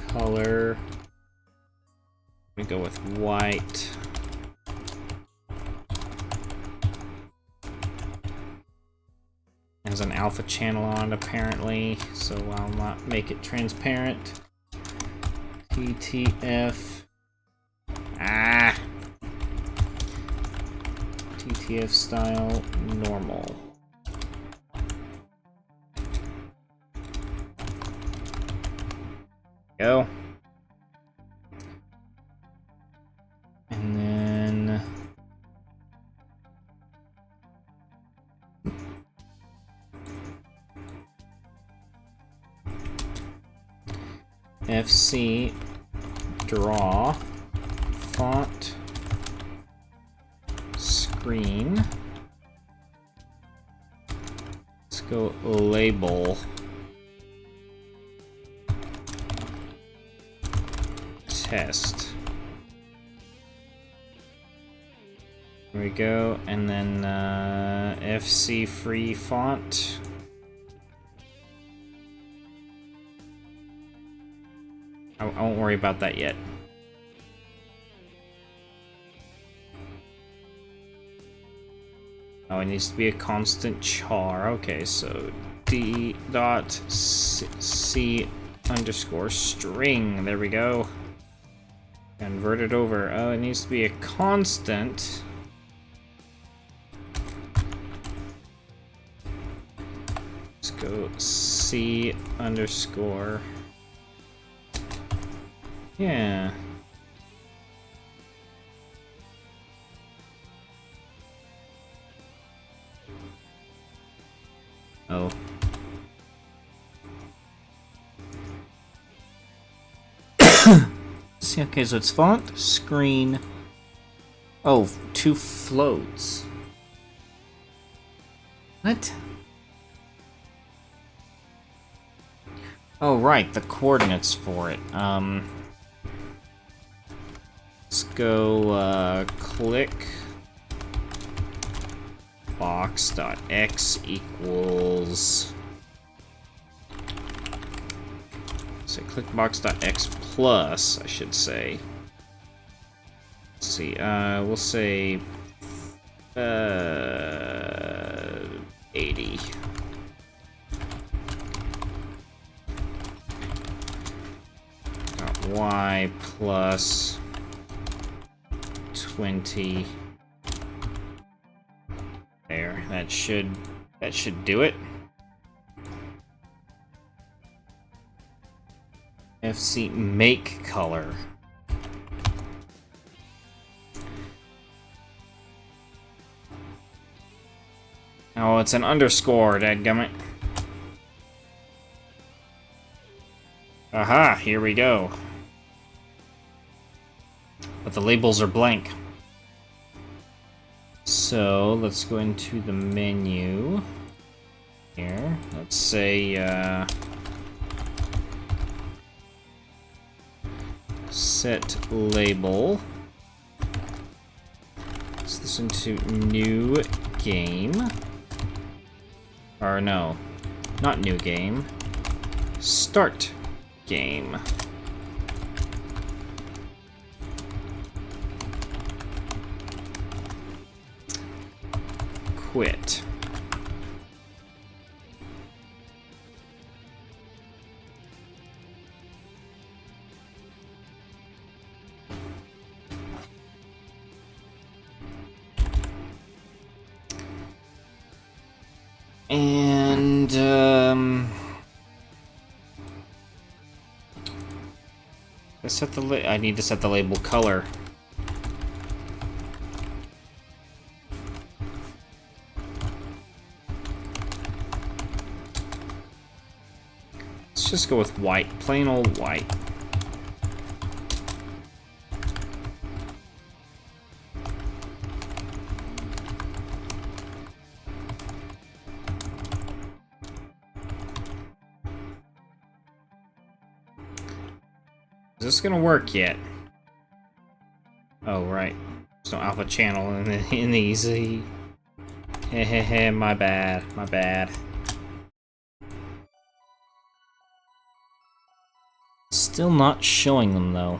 color. We go with white. Has an alpha channel on it apparently, so I'll not make it transparent. TTF. TTF style normal. Go. And then fc draw font screen. Let's go label test. There we go, and then fc free font. I won't worry about that yet. Oh, it needs to be a constant char. Okay, so d dot c underscore string. There we go. Convert it over. Oh, it needs to be a constant. Let's go c underscore. Yeah. Oh. See, okay, so it's font, screen. Oh, 2 floats. What? Oh, right, the coordinates for it. Let's go, click box.x equals. So clickbox.x plus, I should say. Let's see, we'll say 80. y plus 20. There, that should do it. FC make color. Oh, it's an underscore, dadgummit. Aha, here we go. But the labels are blank. So, let's go into the menu. Here, let's say, set label. Let's listen to new game. Or no, not new game. Start game. Quit. And, I need to set the label color. Let's just go with white, plain old white. Is this gonna work yet? Oh, right. There's no alpha channel in these. Hehehe, my bad, my bad. Still not showing them, though.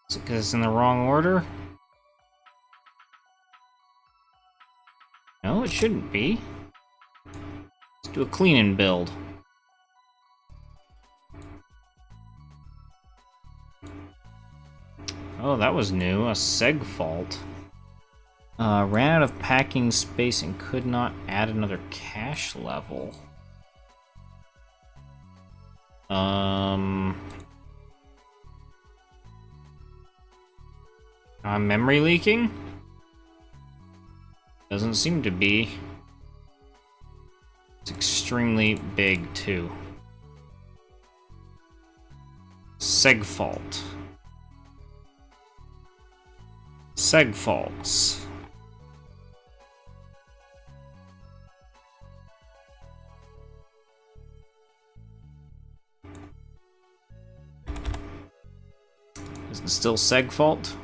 Is it because it's in the wrong order? No, it shouldn't be. Let's do a clean and build. Oh, that was new. A seg fault. Ran out of packing space and could not add another cache level. Memory leaking? Doesn't seem to be. It's extremely big, too. Seg fault. Seg faults. Is it still seg fault?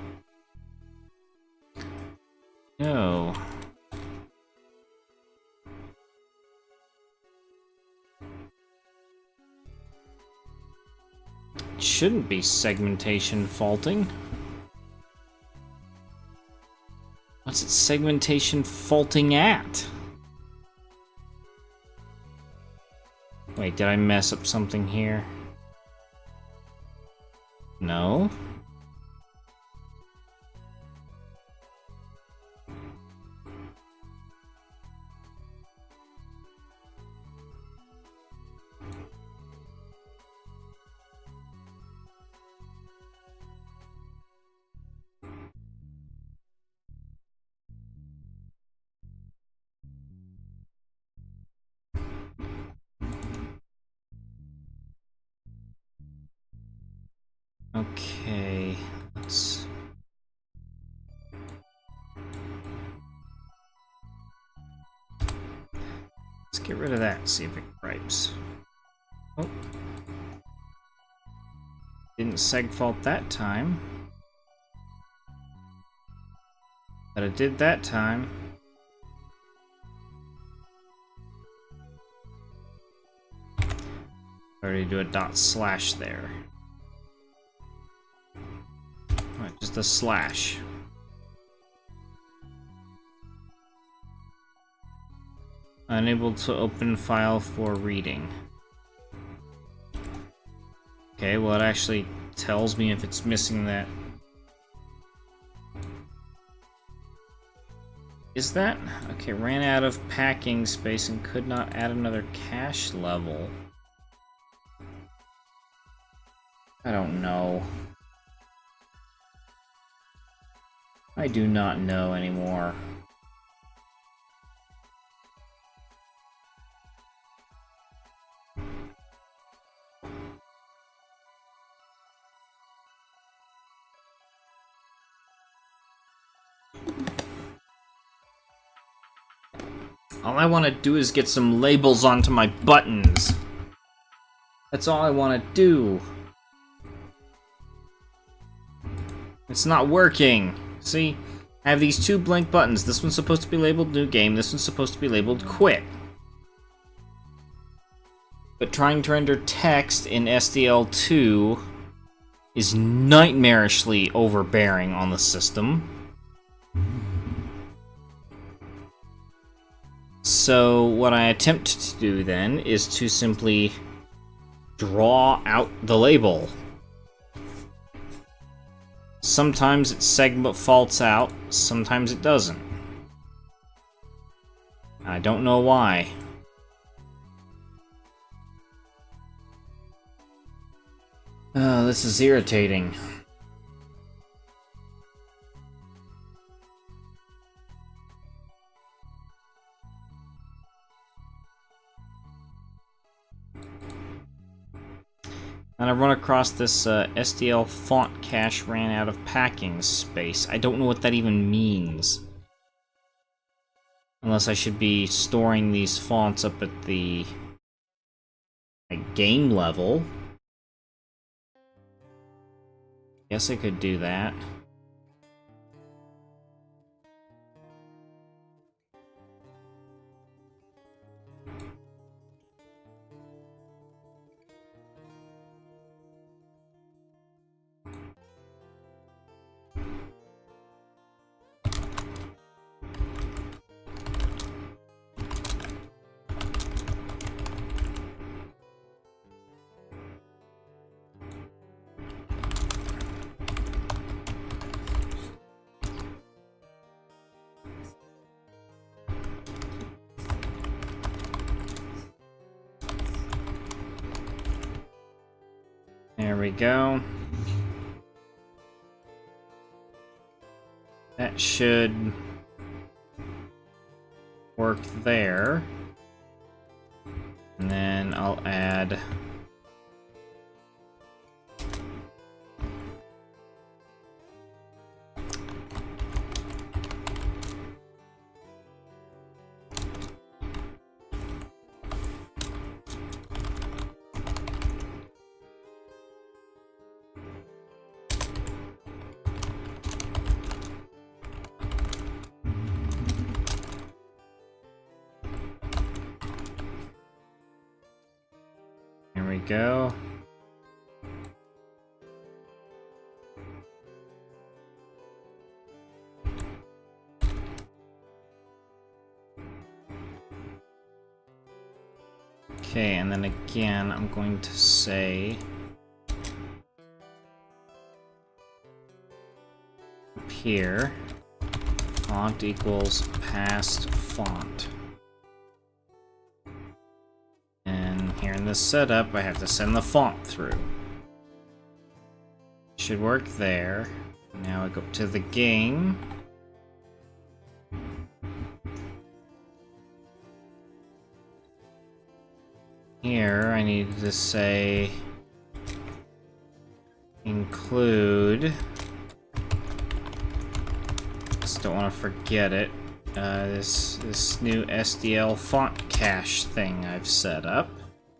No. It shouldn't be segmentation faulting. What's it segmentation faulting at? Wait, did I mess up something here? No. Okay, let's get rid of that, see if it gripes. Oh. Didn't seg fault that time. But it did that time. Already do a ./ there. Right, just a slash. Unable to open file for reading. Okay, well it actually tells me if it's missing that. Is that? Okay, ran out of packing space and could not add another cache level. I don't know. I do not know anymore. All I want to do is get some labels onto my buttons. That's all I want to do. It's not working. See? I have these two blank buttons. This one's supposed to be labeled New Game. This one's supposed to be labeled Quit. But trying to render text in SDL2 is nightmarishly overbearing on the system. So what I attempt to do then is to simply draw out the label. Sometimes it segment faults out, sometimes it doesn't. I don't know why. This is irritating. And I run across this SDL font cache ran out of packing space. I don't know what that even means. Unless I should be storing these fonts up at the game level. Guess I could do that. There we go. That should work there. And then I'll add go. Okay, and then again, I'm going to say up here, font equals past font. Here in this setup, I have to send the font through. Should work there. Now I go to the game. Here, I need to say include. Just don't want to forget it. This new SDL font cache thing I've set up.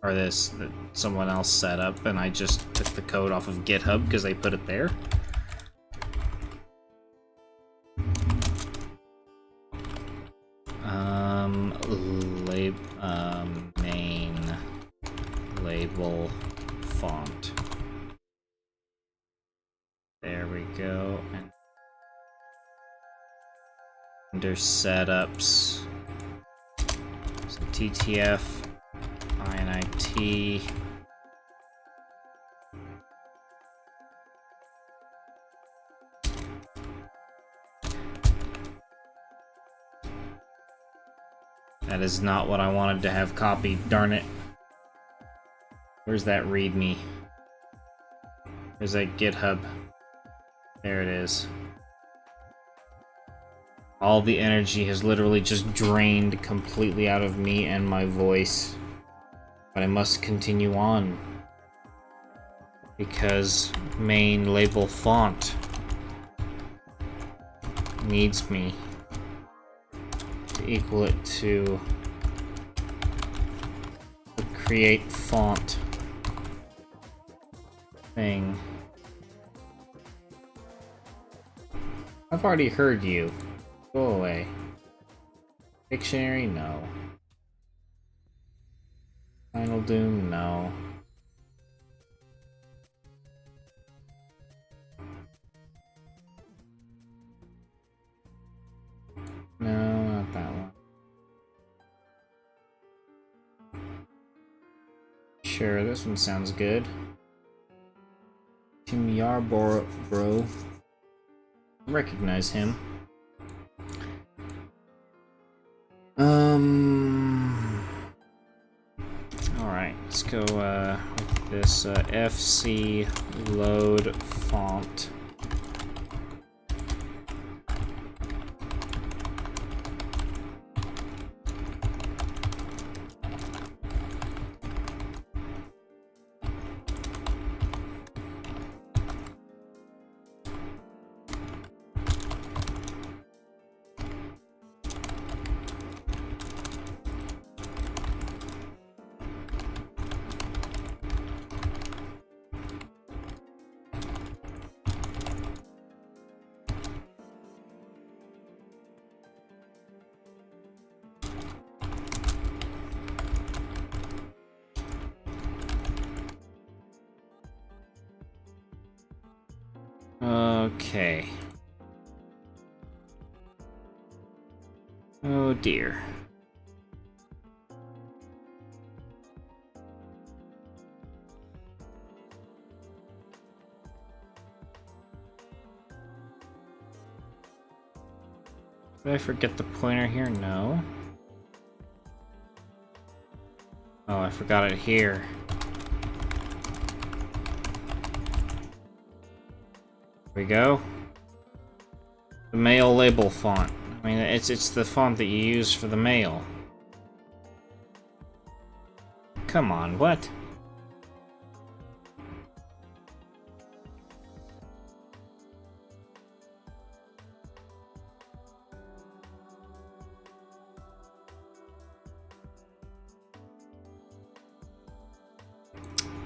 Or this that someone else set up, and I just took the code off of GitHub because they put it there. Main label font. There we go. And under setups, so TTF. INIT That is not what I wanted to have copied, darn it. Where's that readme? Where's that GitHub? There it is. All the energy has literally just drained completely out of me and my voice. But I must continue on. Because main label font needs me to equal it to the create font thing. I've already heard you. Go away. Dictionary? No. Final Doom? No. No, not that one. Sure, this one sounds good. Tim Yarborough, bro. Recognize him. Alright, let's go with this FC load font. Okay. Oh dear. Did I forget the pointer here? No. Oh, I forgot it here. There we go. The mail label font. I mean, it's the font that you use for the mail. Come on, what?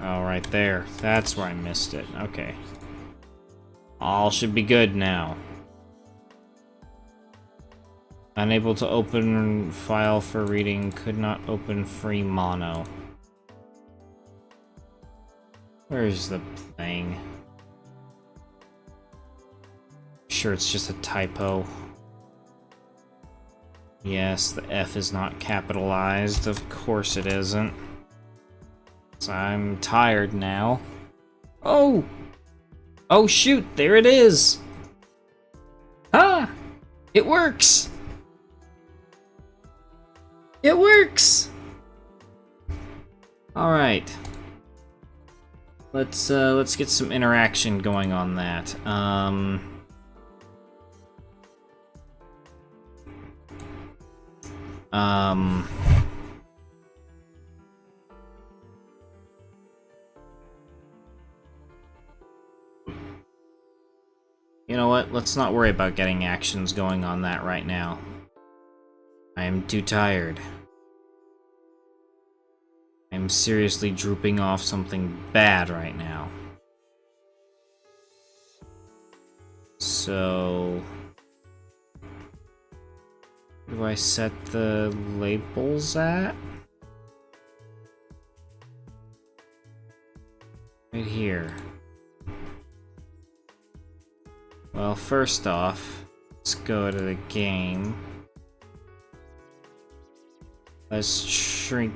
Oh, right there. That's where I missed it. Okay. All should be good now. Unable to open file for reading. Could not open free mono. Where's the thing? Sure, it's just a typo. Yes, the F is not capitalized. Of course it isn't. So I'm tired now. Oh! Oh shoot, there it is! Ah! It works! It works! Alright. Let's get some interaction going on that. You know what? Let's not worry about getting actions going on that right now. I am too tired. I'm seriously drooping off something bad right now. So... where do I set the labels at? Right here. Well, first off, let's go to the game. Let's shrink...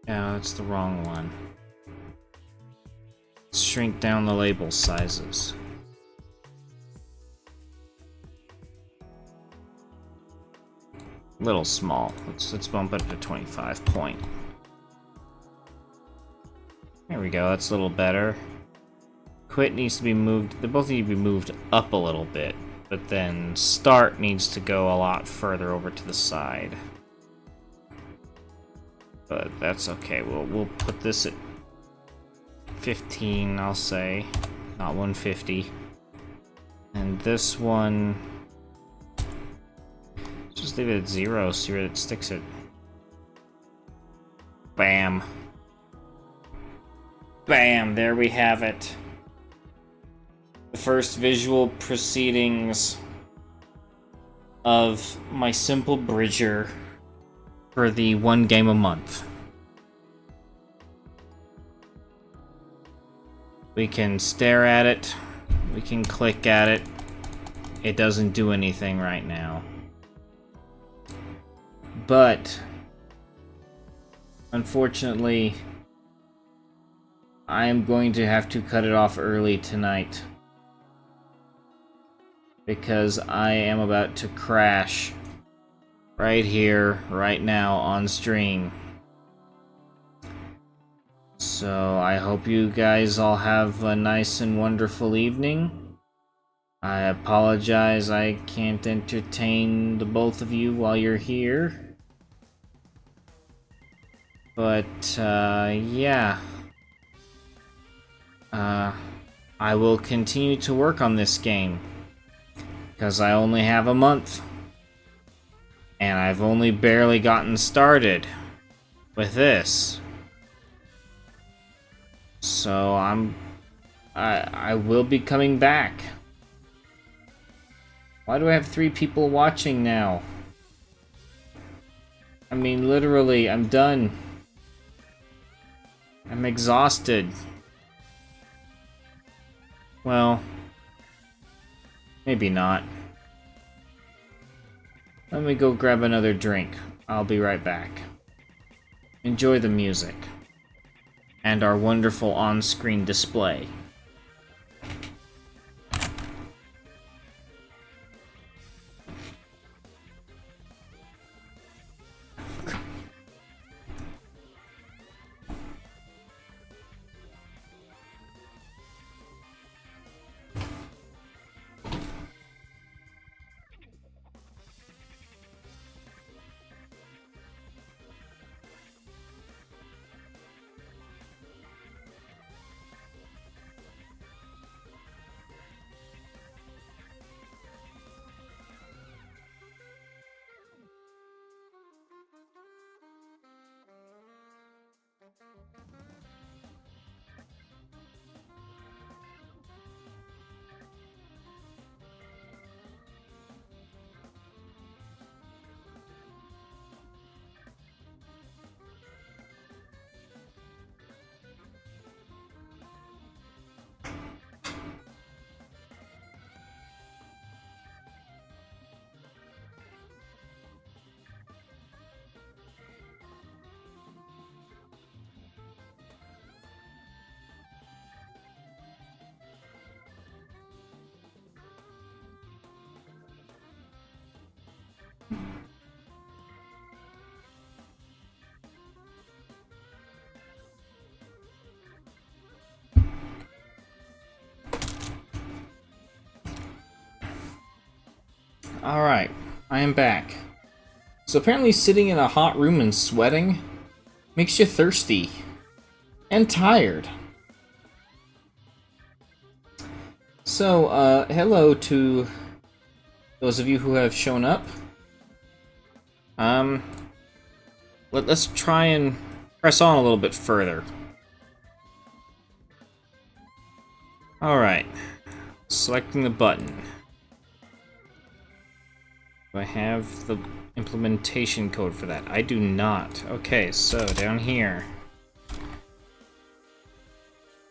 no, that's the wrong one. Let's shrink down the label sizes. Little small. Let's bump it to 25 point. There we go, that's a little better. Quit needs to be moved, they both need to be moved up a little bit, but then start needs to go a lot further over to the side. But that's okay, we'll put this at 15, I'll say, not 150. And this one, just leave it at 0, see where it sticks it. Bam. Bam, there we have it. The first visual proceedings of my simple bridger for the 1 game a month. We can stare at it, we can click at it. It doesn't do anything right now. But unfortunately, I am going to have to cut it off early tonight because I am about to crash right here, right now on stream. So I hope you guys all have a nice and wonderful evening. I apologize I can't entertain the both of you while you're here. But yeah. I will continue to work on this game because I only have a month and I've only barely gotten started with this. So I will be coming back. Why do I have 3 people watching now? I mean, literally, I'm done. I'm exhausted. Well, maybe not. Let me go grab another drink. I'll be right back. Enjoy the music and our wonderful on-screen display. Alright, I am back. So apparently sitting in a hot room and sweating makes you thirsty and tired. So, hello to those of you who have shown up. Let's try and press on a little bit further. Alright, selecting the button. Do I have the implementation code for that? I do not. Okay, so down here.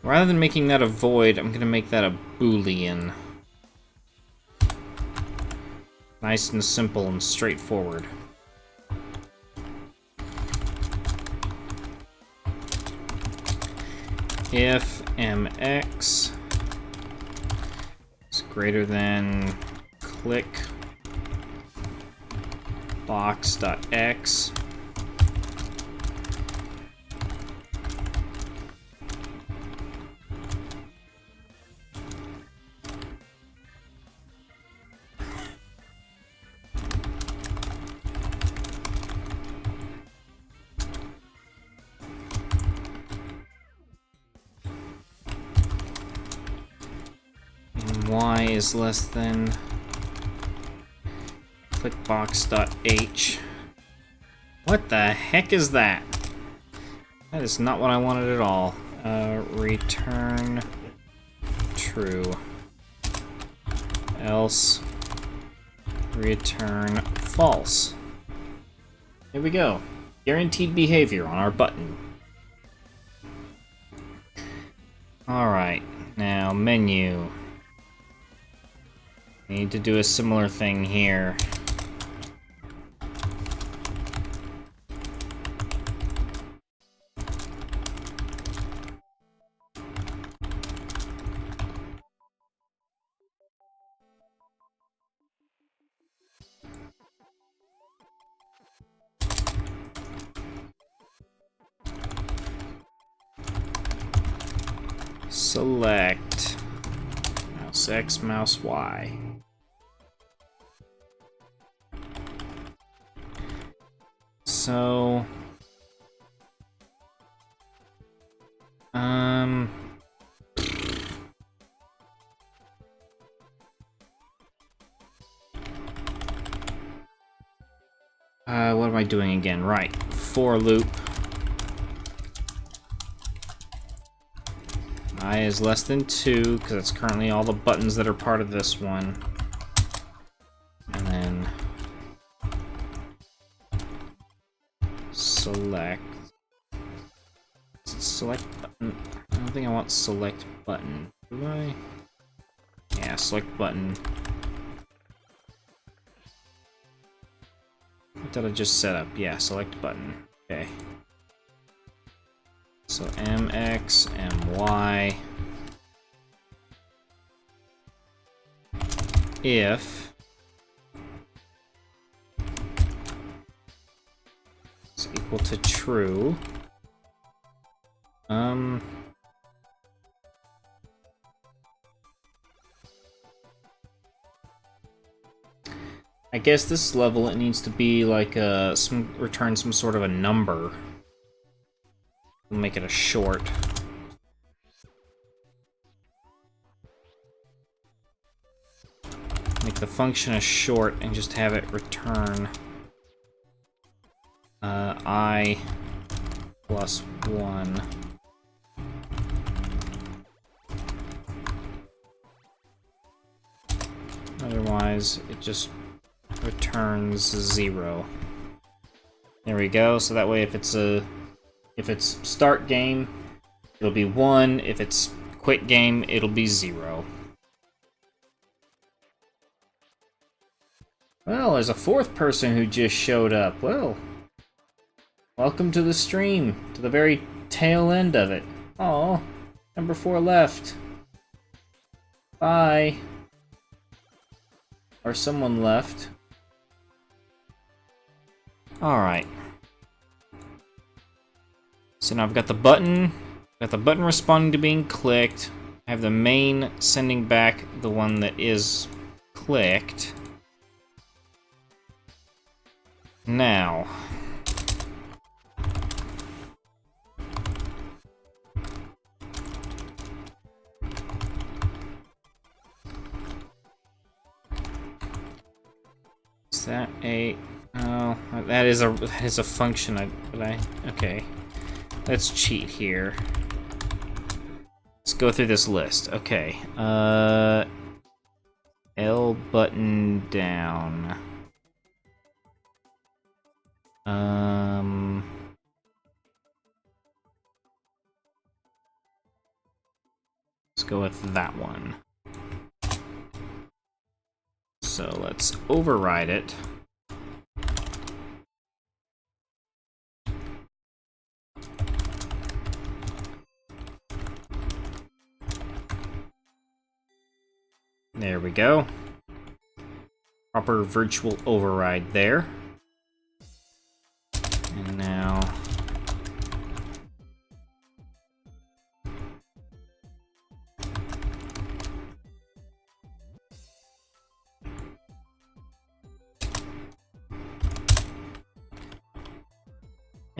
Rather than making that a void, I'm gonna make that a Boolean. Nice and simple and straightforward. If mx is greater than click box.x. Y is less than clickbox.h. What the heck is that? That is not what I wanted at all. Return true. Else return false. Here we go. Guaranteed behavior on our button. Alright, now menu. Need to do a similar thing here. Select mouse X, mouse Y. So, what am I doing again? Right, for loop. I is less than 2, because that's currently all the buttons that are part of this one. And then select button. I don't think I want select button. Do I? Yeah, select button. What did I just set up? Yeah, select button. Okay. So MX, MY. If it's equal to true. I guess this level it needs to be like return some sort of a number. We'll make it a short. Make the function a short and just have it return I plus 1. Otherwise, it just returns 0. There we go. So that way, if it's start game, it'll be 1. If it's quit game, it'll be 0. Well, there's a 4th person who just showed up. Well, welcome to the stream, to the very tail end of it. Oh, number 4 left. Bye. Or someone left. Alright. So now I've got the button. Got the button responding to being clicked. I have the main sending back the one that is clicked. Now. Is that a... Oh, that is a function. Okay. Let's cheat here. Let's go through this list. Okay. L button down. Let's go with that one. So let's override it. There we go. Proper virtual override there.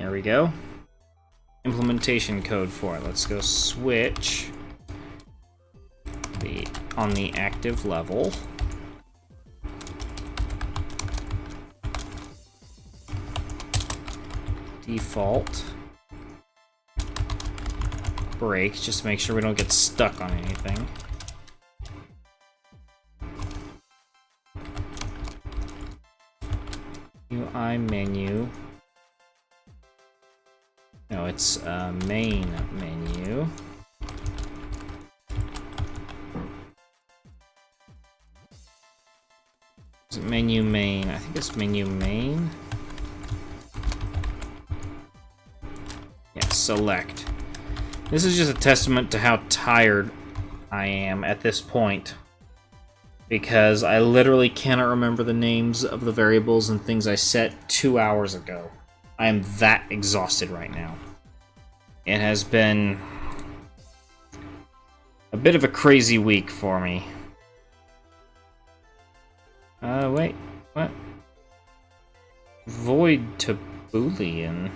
There we go. Implementation code for it. Let's go switch on the active level. Default. Break, just to make sure we don't get stuck on anything. UI menu. No, it's main menu. Is it menu main? I think it's menu main. Yeah, select. This is just a testament to how tired I am at this point, because I literally cannot remember the names of the variables and things I set 2 hours ago. I am that exhausted right now. It has been a bit of a crazy week for me. Wait, what? Void to Boolean.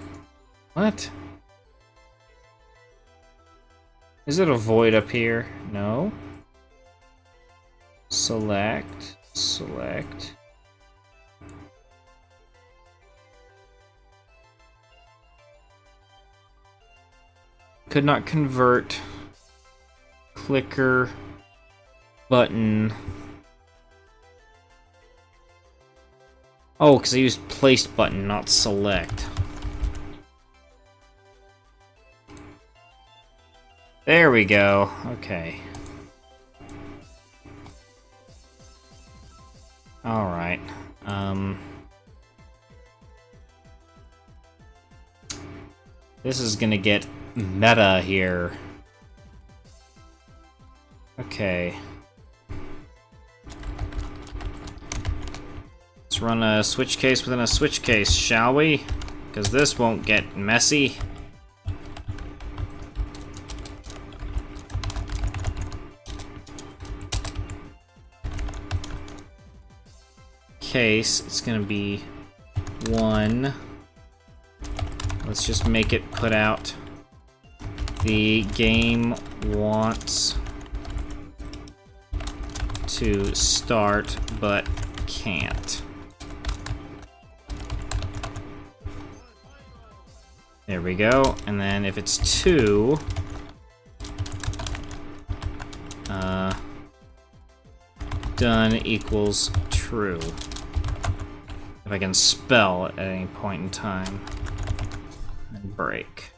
What? Is it a void up here? No. Select. Select. Could not convert. Clicker. Button. Oh, because I used placed button, not select. There we go. Okay. Alright. This is gonna get meta here. Okay. Let's run a switch case within a switch case, shall we? Because this won't get messy. Case, it's gonna be 1. Let's just make it put out the game wants to start but can't. There we go. And then if it's 2, done equals true. If I can spell at any point in time. And break.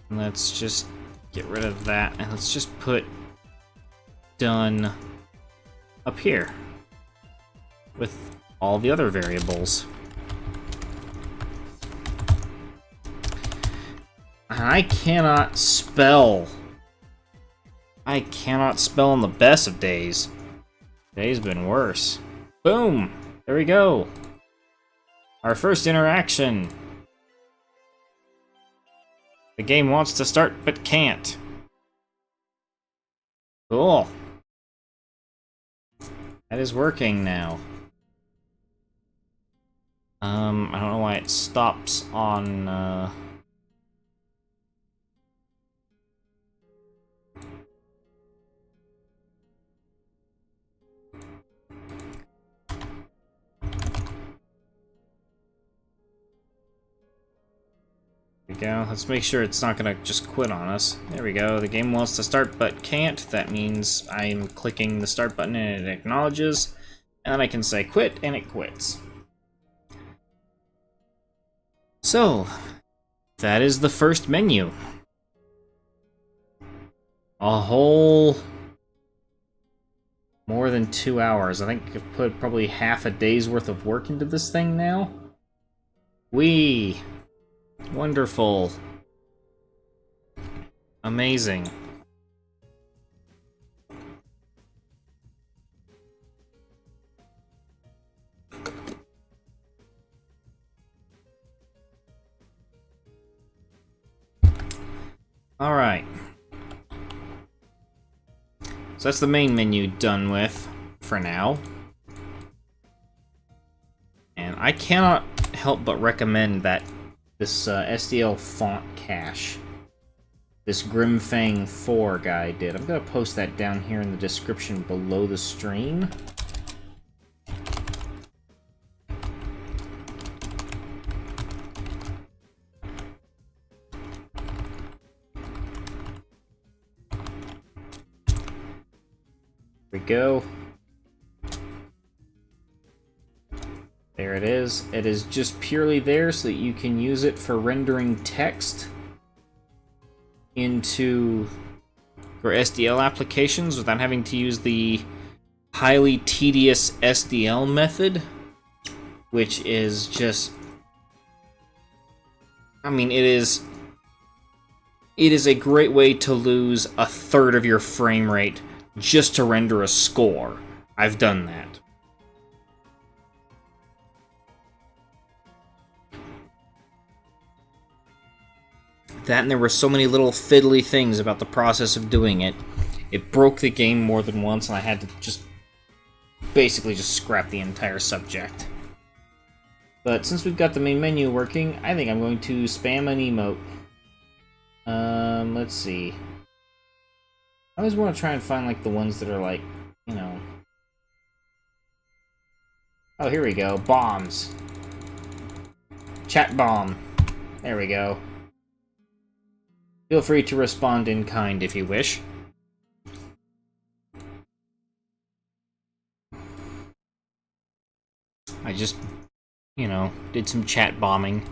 And let's just get rid of that, and let's just put done up here with all the other variables. And I cannot spell. I cannot spell on the best of days. Today's been worse. Boom! There we go. Our first interaction. The game wants to start but can't. Cool. That is working now. I don't know why it stops on, There we go. Let's make sure it's not gonna just quit on us. There we go. The game wants to start but can't. That means I'm clicking the start button and it acknowledges. And then I can say quit and it quits. So, that is the first menu. A whole more than 2 hours. I think I've put probably half a day's worth of work into this thing now. Wonderful. Amazing. Alright. So that's the main menu done with, for now. And I cannot help but recommend that this SDL font cache, this Grimfang 4 guy did. I'm gonna post that down here in the description below the stream. Here we go. There it is. It is just purely there so that you can use it for rendering text into your SDL applications without having to use the highly tedious SDL method, which is just... I mean, it is a great way to lose a third of your frame rate just to render a score. I've done that. That, and there were so many little fiddly things about the process of doing it. It broke the game more than once, and I had to just basically just scrap the entire subject. But since we've got the main menu working, I think I'm going to spam an emote. Let's see. I always want to try and find, like, the ones that are, like, you know... Oh, here we go. Bombs. Chat bomb. There we go. Feel free to respond in kind if you wish. I just, you know, did some chat bombing.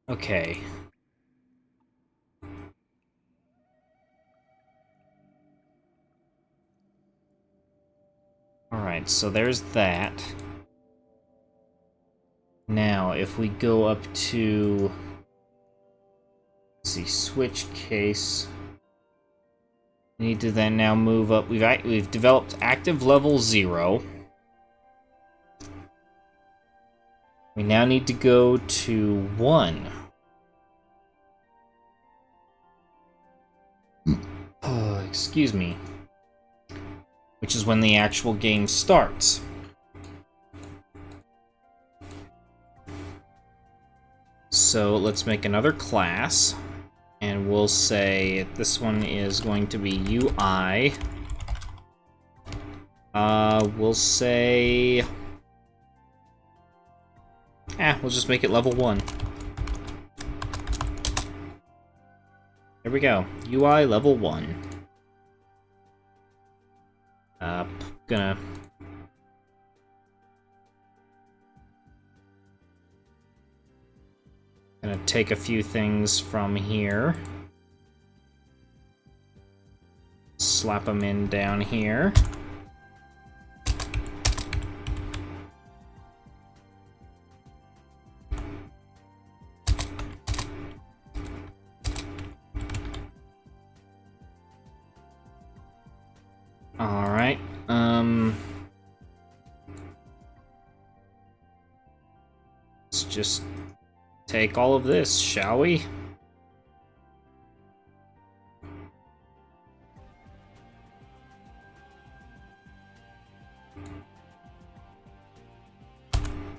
Okay. Alright, so there's that. Now, if we go up to... Let's see, switch case. We need to then now move up. We've developed active level 0. We now need to go to 1. Oh, excuse me. Which is when the actual game starts. So let's make another class, and we'll say this one is going to be UI. We'll say... we'll just make it level 1. There we go. UI level 1. Gonna take a few things from here. Slap them in down here. Alright, let's just take all of this, shall we?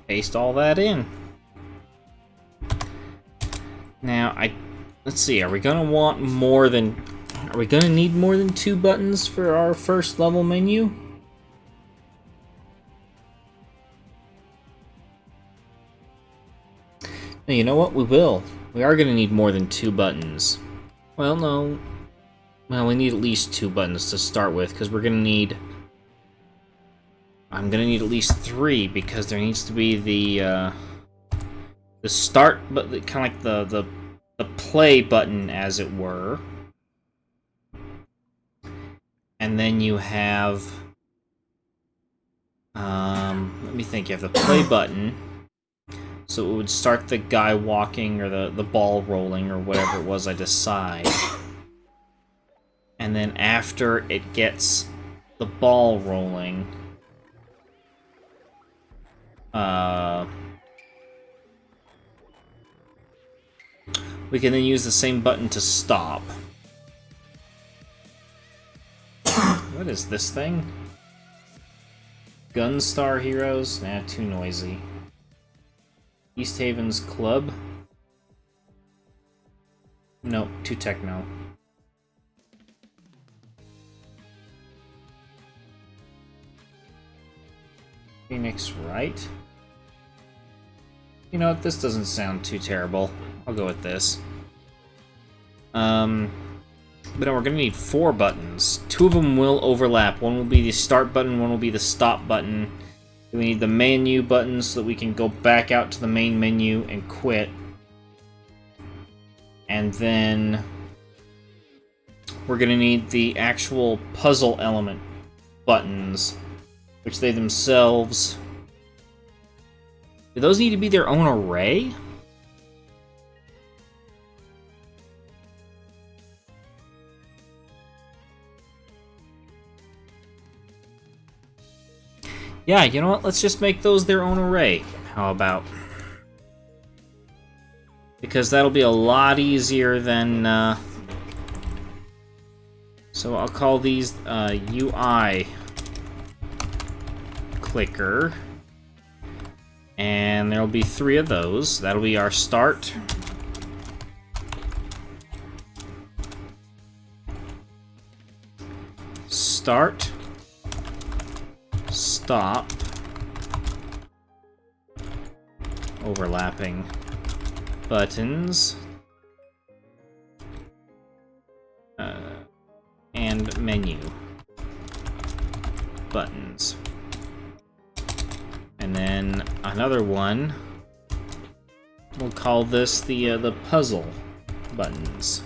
Paste all that in. Now, let's see, are we gonna want more than... Are we gonna need more than 2 buttons for our first level menu? No, you know what? We will. We are gonna need more than 2 buttons. Well, no. Well, we need at least 2 buttons to start with, because we're gonna need... I'm gonna need at least 3, because there needs to be the start, but kind of like the play button, as it were. And then you have, let me think, you have the play button, so it would start the guy walking, or the ball rolling, or whatever it was I decide. And then after it gets the ball rolling, we can then use the same button to stop. What is this thing? Gunstar Heroes? Nah, too noisy. East Haven's Club. No, too techno. Phoenix Right. You know what? This doesn't sound too terrible. I'll go with this. But no, we're gonna need 4 buttons. 2 of them will overlap. One will be the start button, one will be the stop button. We need the menu button so that we can go back out to the main menu and quit. And then we're gonna need the actual puzzle element buttons, which they themselves... Do those need to be their own array? Yeah, you know what? Let's just make those their own array. How about? Because that'll be a lot easier than... So I'll call these UI clicker. And there'll be 3 of those. That'll be our start. Start. Stop. Overlapping buttons. And menu buttons. And then another one, we'll call this the puzzle buttons.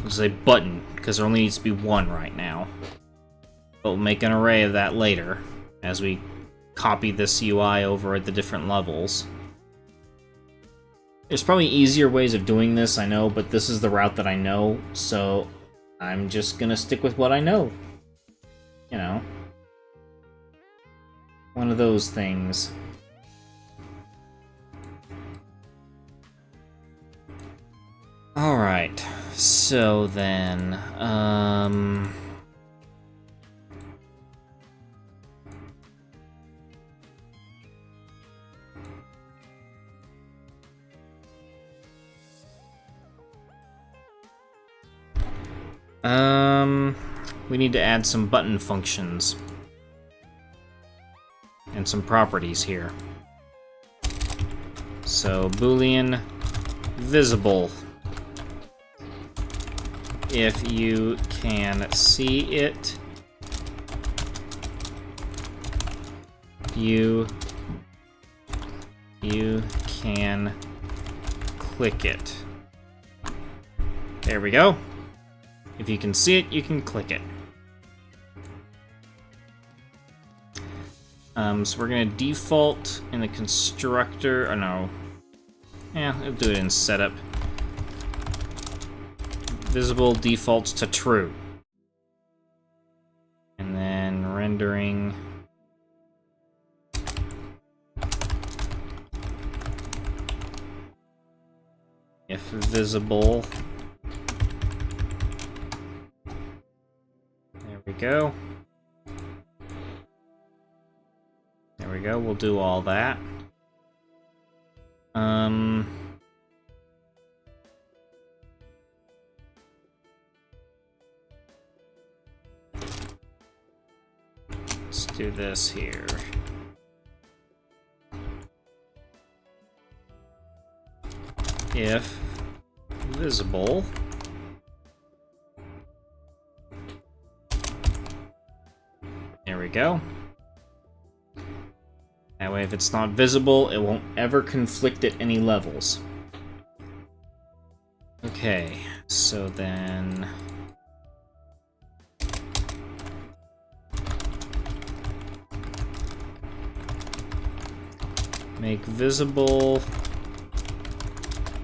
We'll say button, because there only needs to be 1 right now. But we'll make an array of that later, as we copy this UI over at the different levels. There's probably easier ways of doing this, I know, but this is the route that I know, so I'm just gonna stick with what I know. You know, one of those things. Alright, so then, we need to add some button functions. And some properties here. So, Boolean visible. If you can see it, you can click it. There we go. If you can see it, you can click it. So we're gonna default in the constructor, oh no. Yeah, I'll do it in setup. Visible defaults to true. And then rendering. If visible. There we go. There we go, we'll do all that. Let's do this here. If visible. There we go. That way, if it's not visible, it won't ever conflict at any levels. Okay, so then... Make visible...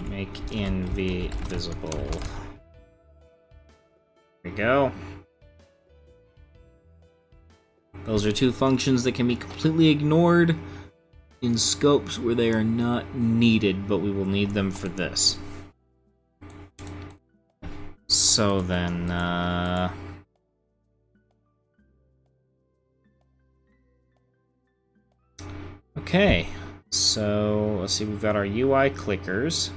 Make NV visible. There we go. Those are 2 functions that can be completely ignored in scopes where they are not needed, but we will need them for this. So then, Okay, so let's see, we've got our UI clickers. We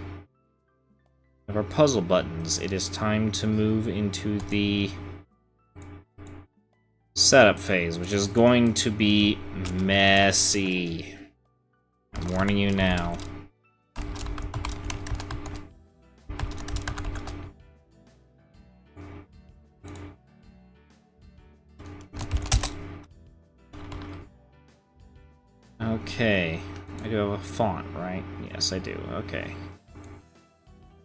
have our puzzle buttons. It is time to move into the setup phase, which is going to be messy. I'm warning you now. Okay, I do have a font, right? Yes, I do. Okay.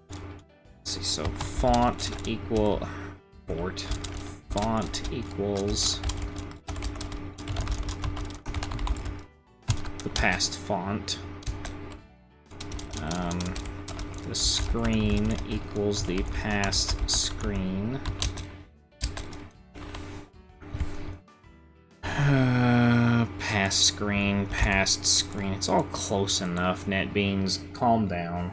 Let's see, so font equals the past font. The screen equals the past screen. Past screen. It's all close enough, NetBeans. Calm down.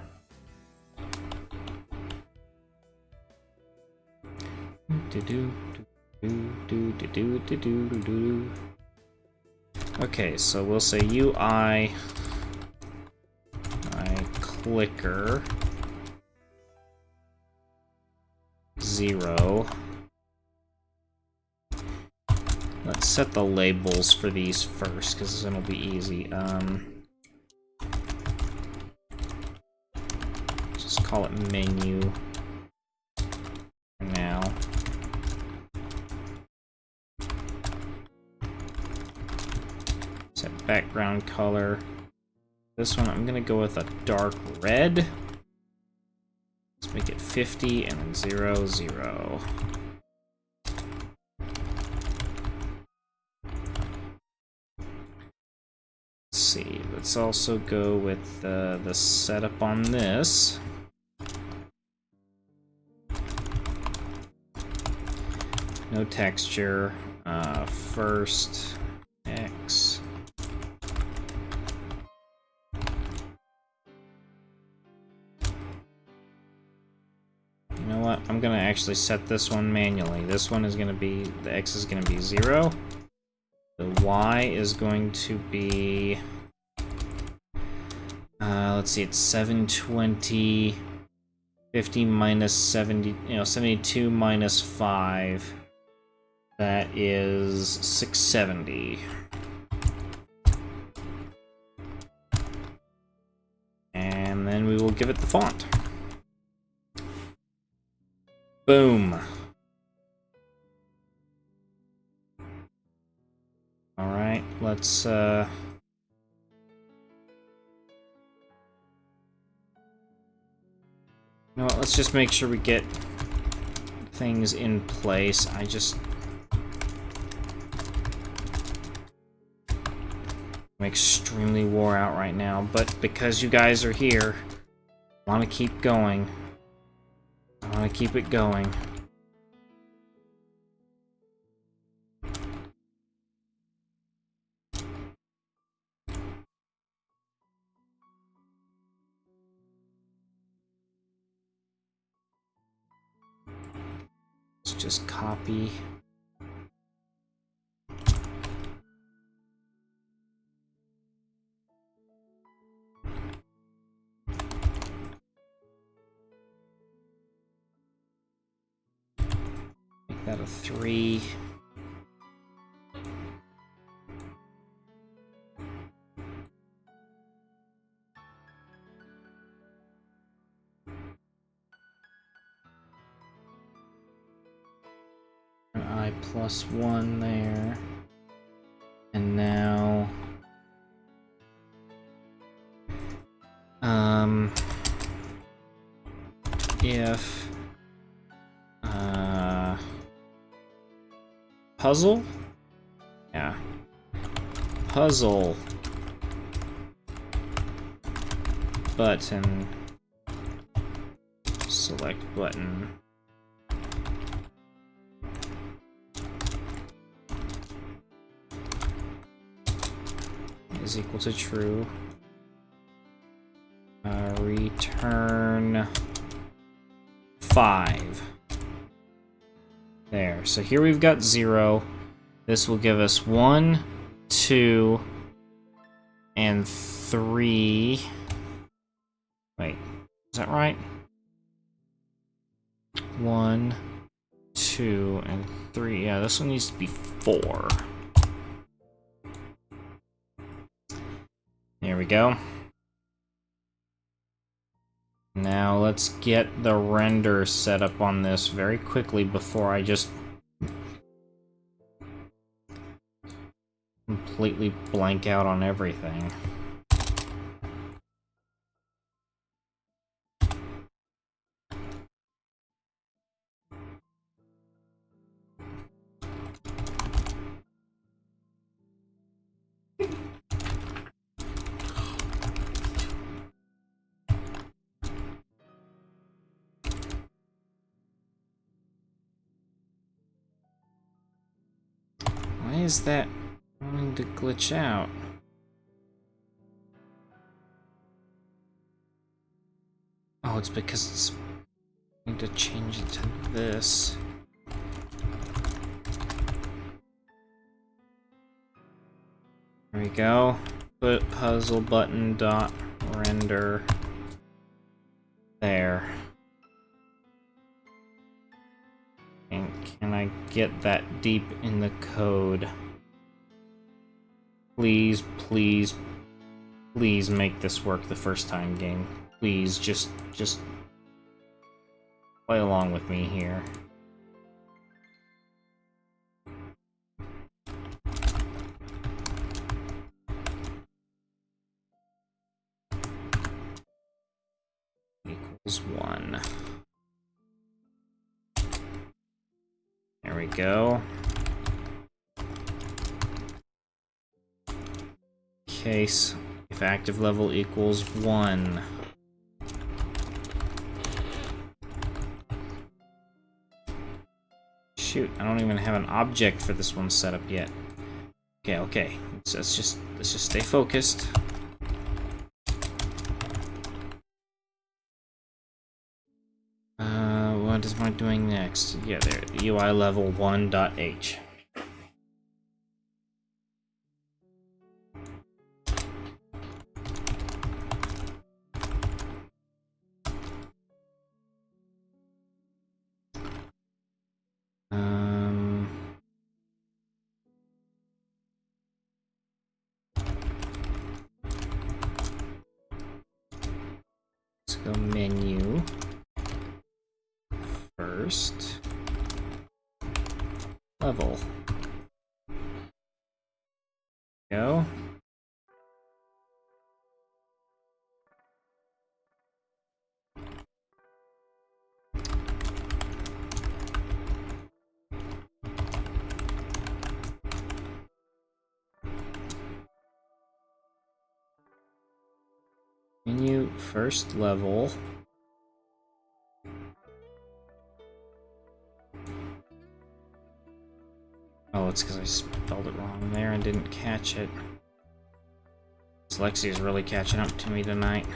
Okay, so we'll say UI clicker 0. Let's set the labels for these first, because then it'll be easy. Just call it menu for now. Set background color. This one I'm gonna go with a dark red. Let's make it 50 and then 0, 0. See, let's also go with the setup on this. No texture. First X. You know what? I'm gonna actually set this one manually. This one is gonna be, the X is gonna be 0. The Y is going to be, let's see, it's 720, 50 minus 70, 72 minus 5. That is 670. And then we will give it the font. Boom. Alright, let's you know what, let's just make sure we get things in place. I'm extremely wore out right now, but because you guys are here, I want to keep going. I want to keep it going. Let's just copy. Make that a 3. An I plus 1 there. And now if puzzle? Yeah. Puzzle button, select button. Is equal to true. Return 5. There. So here we've got 0. This will give us 1, 2, and 3. Wait, is that right? 1, 2, and 3. Yeah, this one needs to be 4. There we go. Now let's get the render set up on this very quickly before I just completely blank out on everything. Why is that wanting to glitch out? Oh, it's because it's going to change it to this. There we go. Put puzzle button dot render there. And can I get that deep in the code? Please, please, please make this work the first time, game. Please, just play along with me here. Equals 1. There we go. Case if active level equals 1. Shoot, I don't even have an object for this one set up yet. Okay. Let's just stay focused. What is my doing next? Yeah, there. UI level 1.h. Let's go menu. First level. Go. Menu first level. Oh, it's because I spelled it wrong there and didn't catch it. Dyslexia is really catching up to me tonight.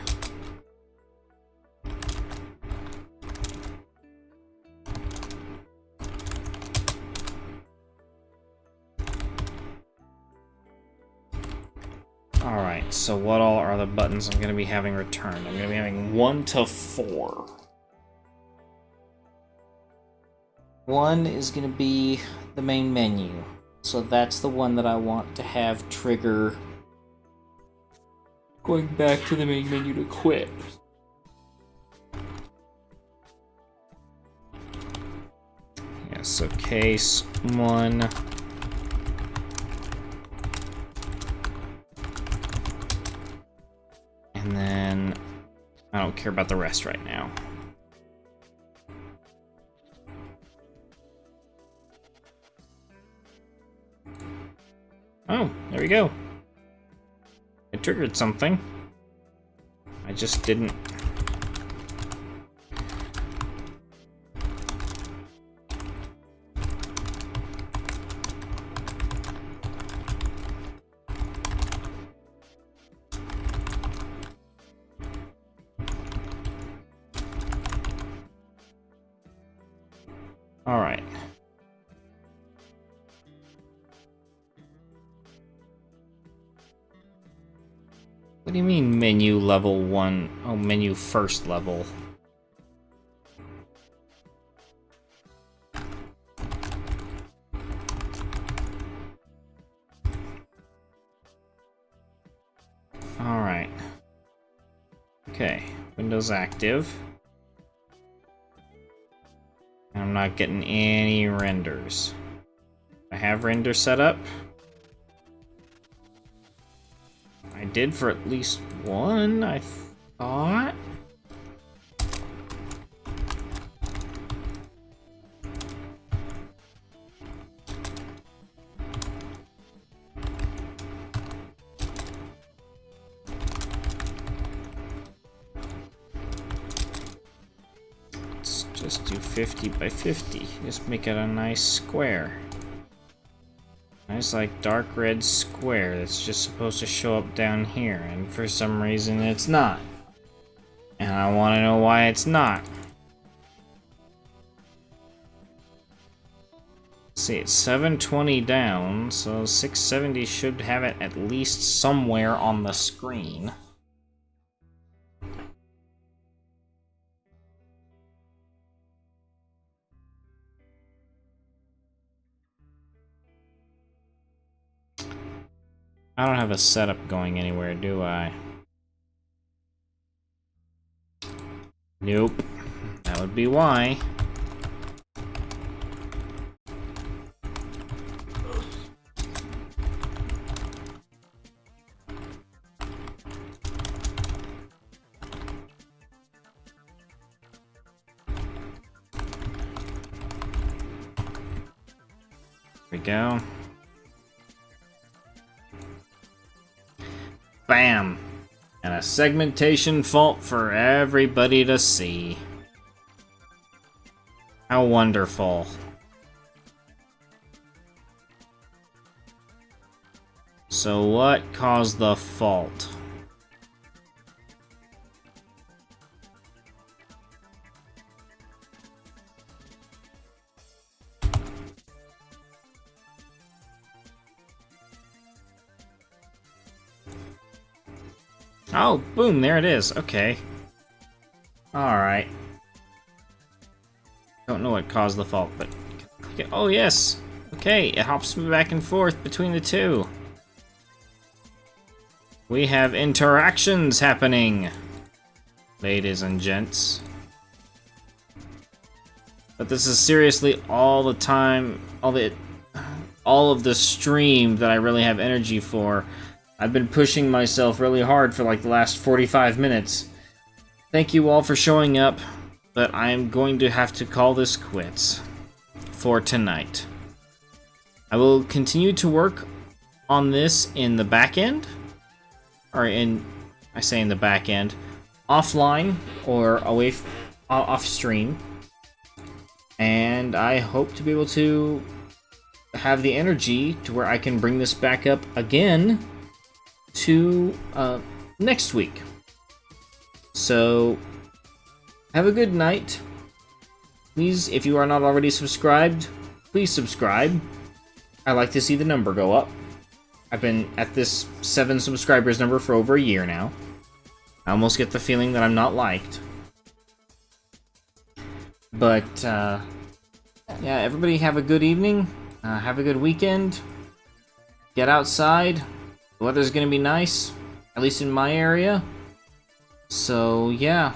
Alright, so what all are the buttons I'm going to be having returned? I'm going to be having 1 to 4. 1 is going to be the main menu. So that's the one that I want to have trigger going back to the main menu to quit. Yeah, so case 1. And then I don't care about the rest right now. Oh, there we go. It triggered something. I just didn't. All right. What do you mean menu level 1? Oh, menu first level. Alright. Okay, Windows active. I'm not getting any renders. I have render set up. I did for at least one, I thought. Let's just do 50 by 50. Just make it a nice square. Nice, like, dark red square that's just supposed to show up down here, and for some reason it's not. And I want to know why it's not. See, it's 720 down, so 670 should have it at least somewhere on the screen. I don't have a setup going anywhere, do I? Nope. That would be why. There we go. Bam! And a segmentation fault for everybody to see. How wonderful. So what caused the fault? Oh, boom, there it is. Okay. Alright. Don't know what caused the fault, but... Oh, yes! Okay, it hops me back and forth between the two. We have interactions happening, ladies and gents. But this is seriously all the time, all of the stream that I really have energy for. I've been pushing myself really hard for like the last 45 minutes. Thank you all for showing up, but I'm going to have to call this quits for tonight. I will continue to work on this in the back end, or I say in the back end, offline or away off stream, and I hope to be able to have the energy to where I can bring this back up again to next week. So have a good night. Please, if you are not already subscribed, please subscribe. I like to see the number go up. I've been at this 7 subscribers number for over a year now. I almost get the feeling that I'm not liked. But yeah, everybody have a good evening. Have a good weekend. Get outside. The weather's gonna be nice, at least in my area. So yeah,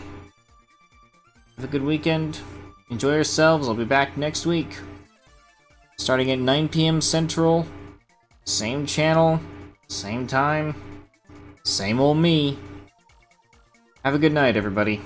have a good weekend. Enjoy yourselves. I'll be back next week, starting at 9 p.m. Central. Same channel, same time, same old me. Have a good night, everybody.